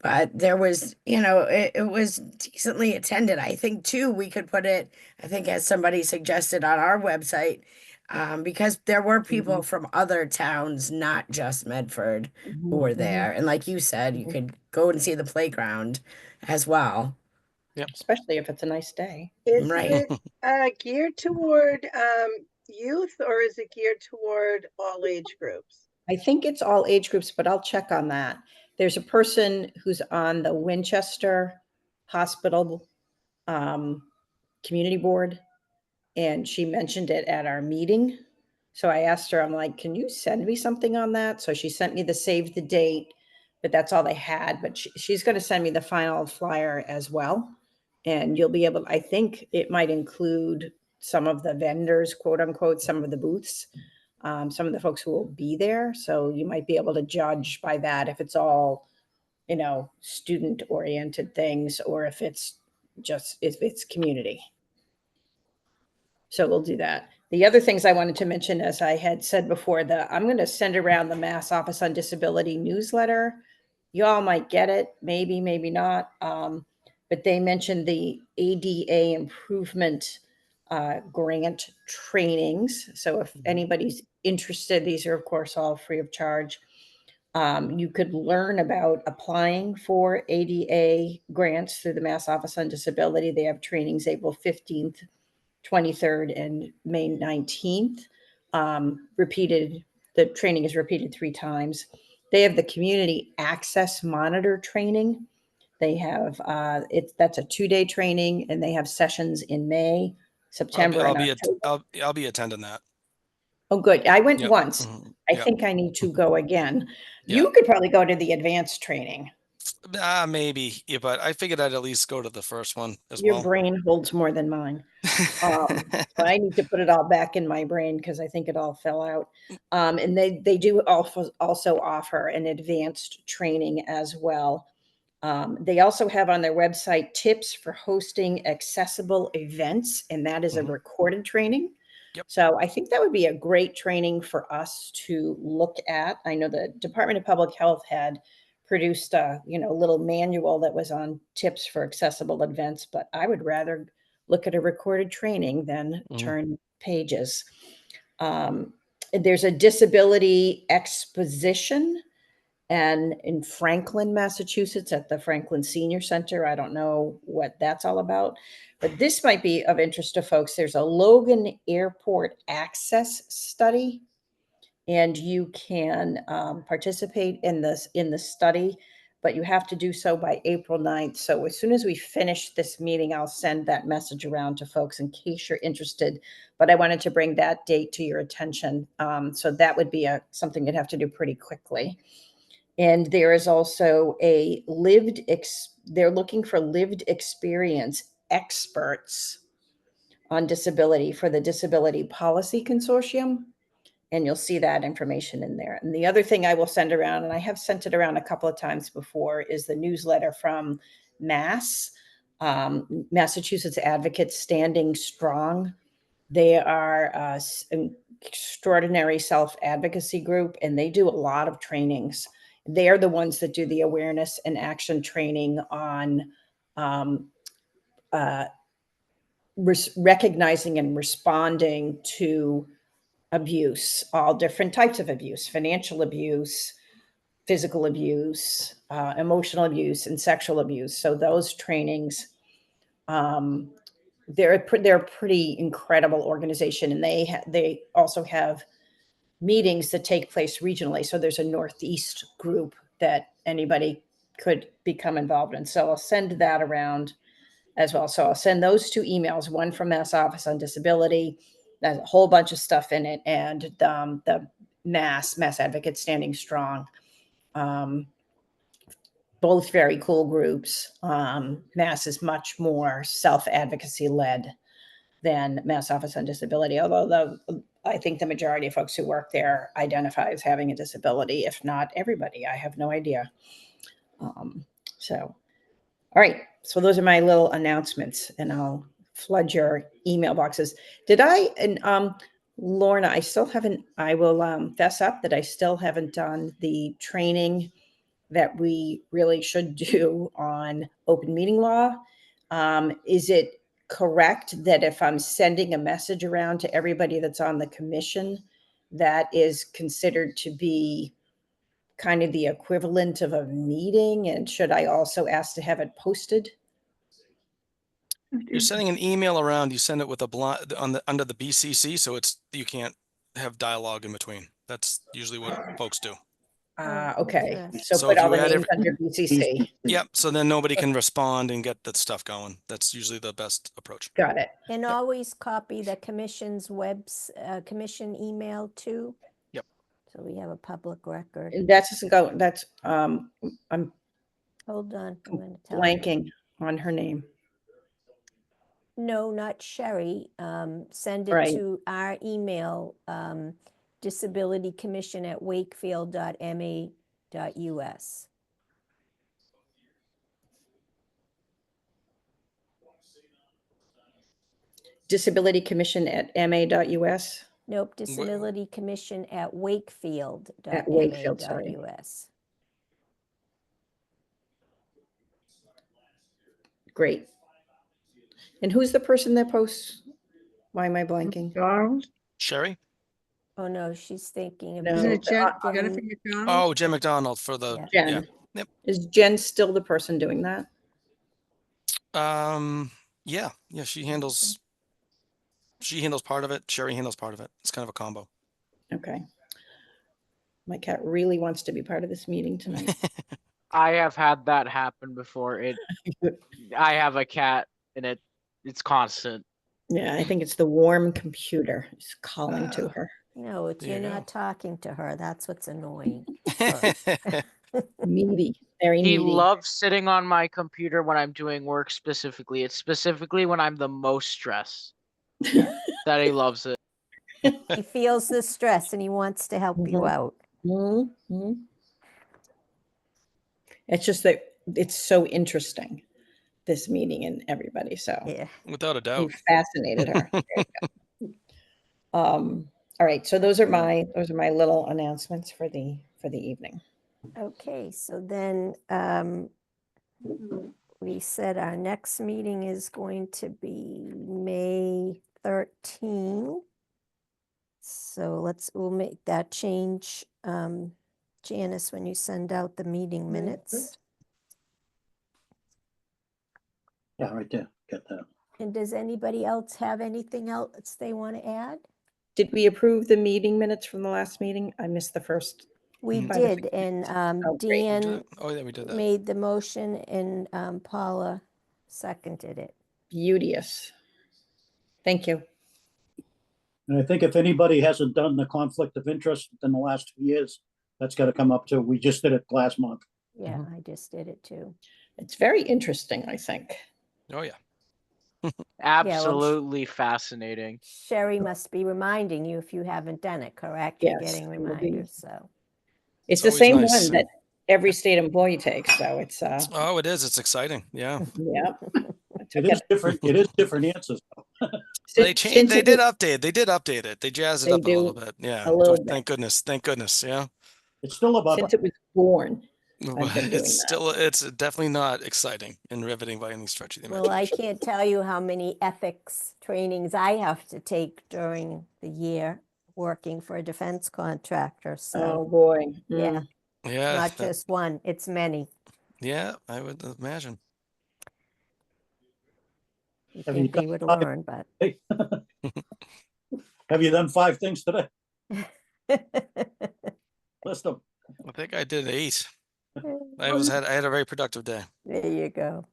But there was, it was decently attended. I think too, we could put it, I think as somebody suggested on our website, because there were people from other towns, not just Medford, who were there. And like you said, you could go and see the playground as well. Especially if it's a nice day. Is Right. it geared toward youth, or is it geared toward all age groups? I think it's all age groups, but I'll check on that. There's a person who's on the Winchester Hospital community board, and she mentioned it at our meeting. So I asked her, I'm like, can you send me something on that? So she sent me the save the date, but that's all they had. But she's going to send me the final flyer as well. And you'll be able, I think it might include some of the vendors, quote unquote, some of the booths, some of the folks who will be there. So you might be able to judge by that if it's all, student oriented things, or if it's community. So we'll do that. The other things I wanted to mention, as I had said before, I'm going to send around the Mass Office on Disability newsletter. You all might get it, maybe, maybe not. But they mentioned the ADA improvement grant trainings. So if anybody's interested, these are of course all free of charge. You could learn about applying for ADA grants through the Mass Office on Disability. They have trainings April 15th, 23rd, and May 19th. The training is repeated 3 times. They have the community access monitor training. They have that's a 2-day training, and they have sessions in May, September, and October. I'll be attending that. Oh, good. I went Yep. once. Mhm. I Yep. think I need to go again. Yeah. You could probably go to the advanced training. Maybe, yeah, but I figured I'd at least go to the first one as Your well. brain holds more than mine. I need to put it all back in my brain because I think it all fell out. And they do also offer an advanced training as well. They also have on their website tips for hosting accessible events, and that is a Mhm. recorded training. Yep. So I think that would be a great training for us to look at. I know the Department of Public Health had produced a, little manual that was on tips for accessible events, but I would rather look at a recorded training than Mhm. turn pages. There's a disability exposition, and in Franklin, Massachusetts, at the Franklin Senior Center. I don't know what that's all about, but this might be of interest to folks. There's a Logan Airport access study, and you can participate in the study, but you have to do so by April 9th. So as soon as we finish this meeting, I'll send that message around to folks in case you're interested. But I wanted to bring that date to your attention. So that would be something you'd have to do pretty quickly. And there is also they're looking for lived experience experts on disability for the Disability Policy Consortium. And you'll see that information in there. And the other thing I will send around, and I have sent it around a couple of times before, is the newsletter from Massachusetts Advocates Standing Strong. They are an extraordinary self-advocacy group, and they do a lot of trainings. They are the ones that do the awareness and action training on recognizing and responding to abuse, all different types of abuse, financial abuse, physical abuse, emotional abuse, and sexual abuse. So those trainings, they're a pretty incredible organization, and they also have meetings that take place regionally. So there's a Northeast group that anybody could become involved in. So I'll send that around as well. So I'll send those two emails, one from Mass Office on Disability, there's a whole bunch of stuff in it, and the Mass Advocates Standing Strong. Both very cool groups. Mass is much more self-advocacy led than Mass Office on Disability, although I think the majority of folks who work there identify as having a disability, if not everybody. I have no idea. All right. So those are my little announcements, and I'll flood your email boxes. Lorna, I will fess up that I still haven't done the training that we really should do on open meeting law. Is it correct that if I'm sending a message around to everybody that's on the commission, that is considered to be kind of the equivalent of a meeting? And should I also ask to have it posted? You're sending an email around, you send it with a blind under the BCC, so you can't have dialogue in between. That's usually what folks do. Okay. interesting. So So put if all you the add names under BCC. Yep. So then nobody can respond and get that stuff going. That's usually the best approach. Got it. And always copy the commission's commission email too. Yep. So we have a public record. That doesn't go, I'm Hold on, I'm gonna tell you. blanking on her name. No, not Sherry. Send it Right. to our email, disabilitycommission@wakefield.ma.us. Disability Commission at ma.us. Nope, disabilitycommission@wakefield.ma.us. Wakefield, sorry. Great. And who's the person that posts? Why am I blanking? McDonald? Sherry? Oh, no, she's thinking No. Isn't about it Jen- Jennifer McDonald? Oh, Jen McDonald for the Yeah. Jen. yeah. Yep. Is Jen still the person doing that? Yeah. She handles part of it. Sherry handles part of it. It's kind of a combo. Okay. My cat really wants to be part of this meeting tonight. I have had that happen before. I have a cat and it's constant. Yeah, I think it's the warm computer. It's calling to her. No, There you're you not go. talking to her. That's what's annoying. Needy, very He needy. loves sitting on my computer when I'm doing work specifically. It's specifically when I'm the most stressed that he loves it. He feels the stress and he wants to help you Mhm. out. Mhm. It's just that it's so interesting, this meeting and everybody, so Yeah. Without a you doubt. fascinated her. There you go. All right, so those are my little announcements for the evening. Okay, so then we said our next meeting is going to be May 13. So we'll make that change. Janice, when you send out the meeting minutes. Yeah, right there. Get that. And does anybody else have anything else they want to add? Did we approve the meeting minutes from the last meeting? I missed the first. We Mm. 5 or 6 did, and Oh, great. Dan Oh, yeah, we did that. made the motion and Paula seconded it. Beauteous. Thank you. And I think if anybody hasn't done the conflict of interest in the last 2 years, that's got to come up too. We just did it last month. Yeah, I just did it too. It's very interesting, I think. Oh, yeah. Absolutely fascinating. Sherry must be reminding you if you haven't done it, correct? You're Yes, getting it will be. reminders, so. It's It's the always same nice. one that every state employee takes, so it's Oh, it is. It's exciting. Yeah. yeah. I took It is different. It is different answers. They changed. Since They it did was- update. They did update it. They jazzed it They up a little do bit. Yeah. a little So bit. thank goodness. Thank goodness. Yeah. It's still about Since it was born, I've been doing It's that. still. It's definitely not exciting and riveting by any stretch of the Well, I imagination. can't tell you how many ethics trainings I have to take during the year working for a defense contractor, Oh, so, boy. yeah, Yeah. not just one, it's many. Yeah. I would imagine. You Have you think they would learn, but. Hey. Have you done 5 things today? List them. I think I did 8. I had a very productive day. There you go.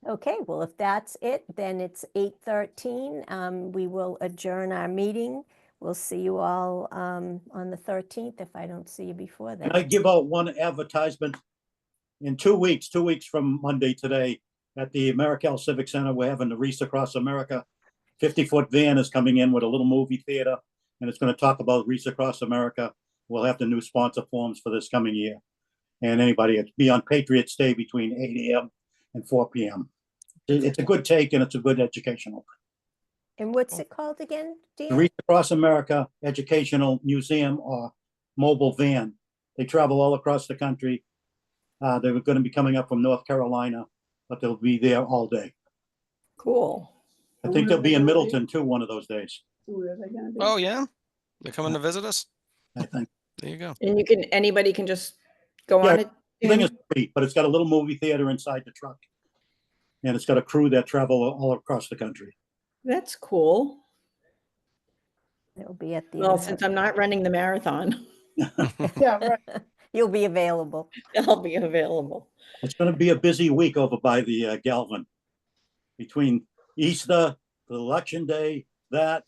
Okay, well, if that's it, then it's 8:13. We will adjourn our meeting. We'll see you all on the 13th if I don't see you before Can I then. give out one advertisement? In 2 weeks, 2 weeks from Monday today, at the Americal Civic Center, we're having the Reese Across America. 50-foot van is coming in with a little movie theater, and it's going to talk about Reese Across America. We'll have the new sponsor forms for this coming year. And anybody, it'll be on Patriots Day between 8 a.m. and 4 p.m. It's a good take and it's a good educational. And what's it called again, The Dan? Reach Across America Educational Museum or mobile van. They travel all across the country. They were going to be coming up from North Carolina, but they'll be there all day. Cool. I think they'll be in Middleton too one of those days, Where are they gonna be? Oh yeah. They're coming to visit us. I think. There you go. And anybody can just go Yeah, on it? The thing is free, but it's got a little movie theater inside the truck. And it's got a crew that travel all across the country. That's cool. It'll be at the. Well, since I'm not running the marathon, Yeah, right. You'll be available. I'll be available. It's going to be a busy week over by the Galvin. Between Easter, the election day, the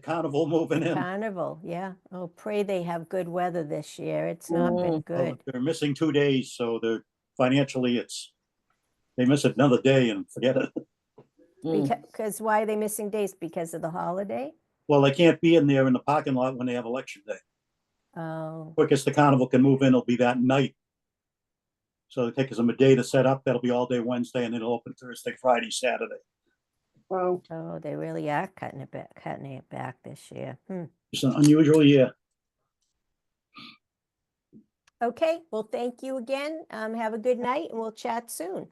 carnival moving in. Carnival, yeah. Oh, pray they have good weather this year. It's not been Oh, good. they're missing 2 days, so they're financially they miss another day and forget it. Because why are they missing days? Because of the holiday? Well, they can't be in there in the parking lot when they have election day. Oh, Quickest the carnival can move in will be that night. So it takes them a day to set up. That'll be all day Wednesday, and then it'll open Thursday, Friday, Saturday. Wow. oh, they really are cutting it back this year. It's an unusual year. Okay, well, thank you again. Have a good night and we'll chat soon.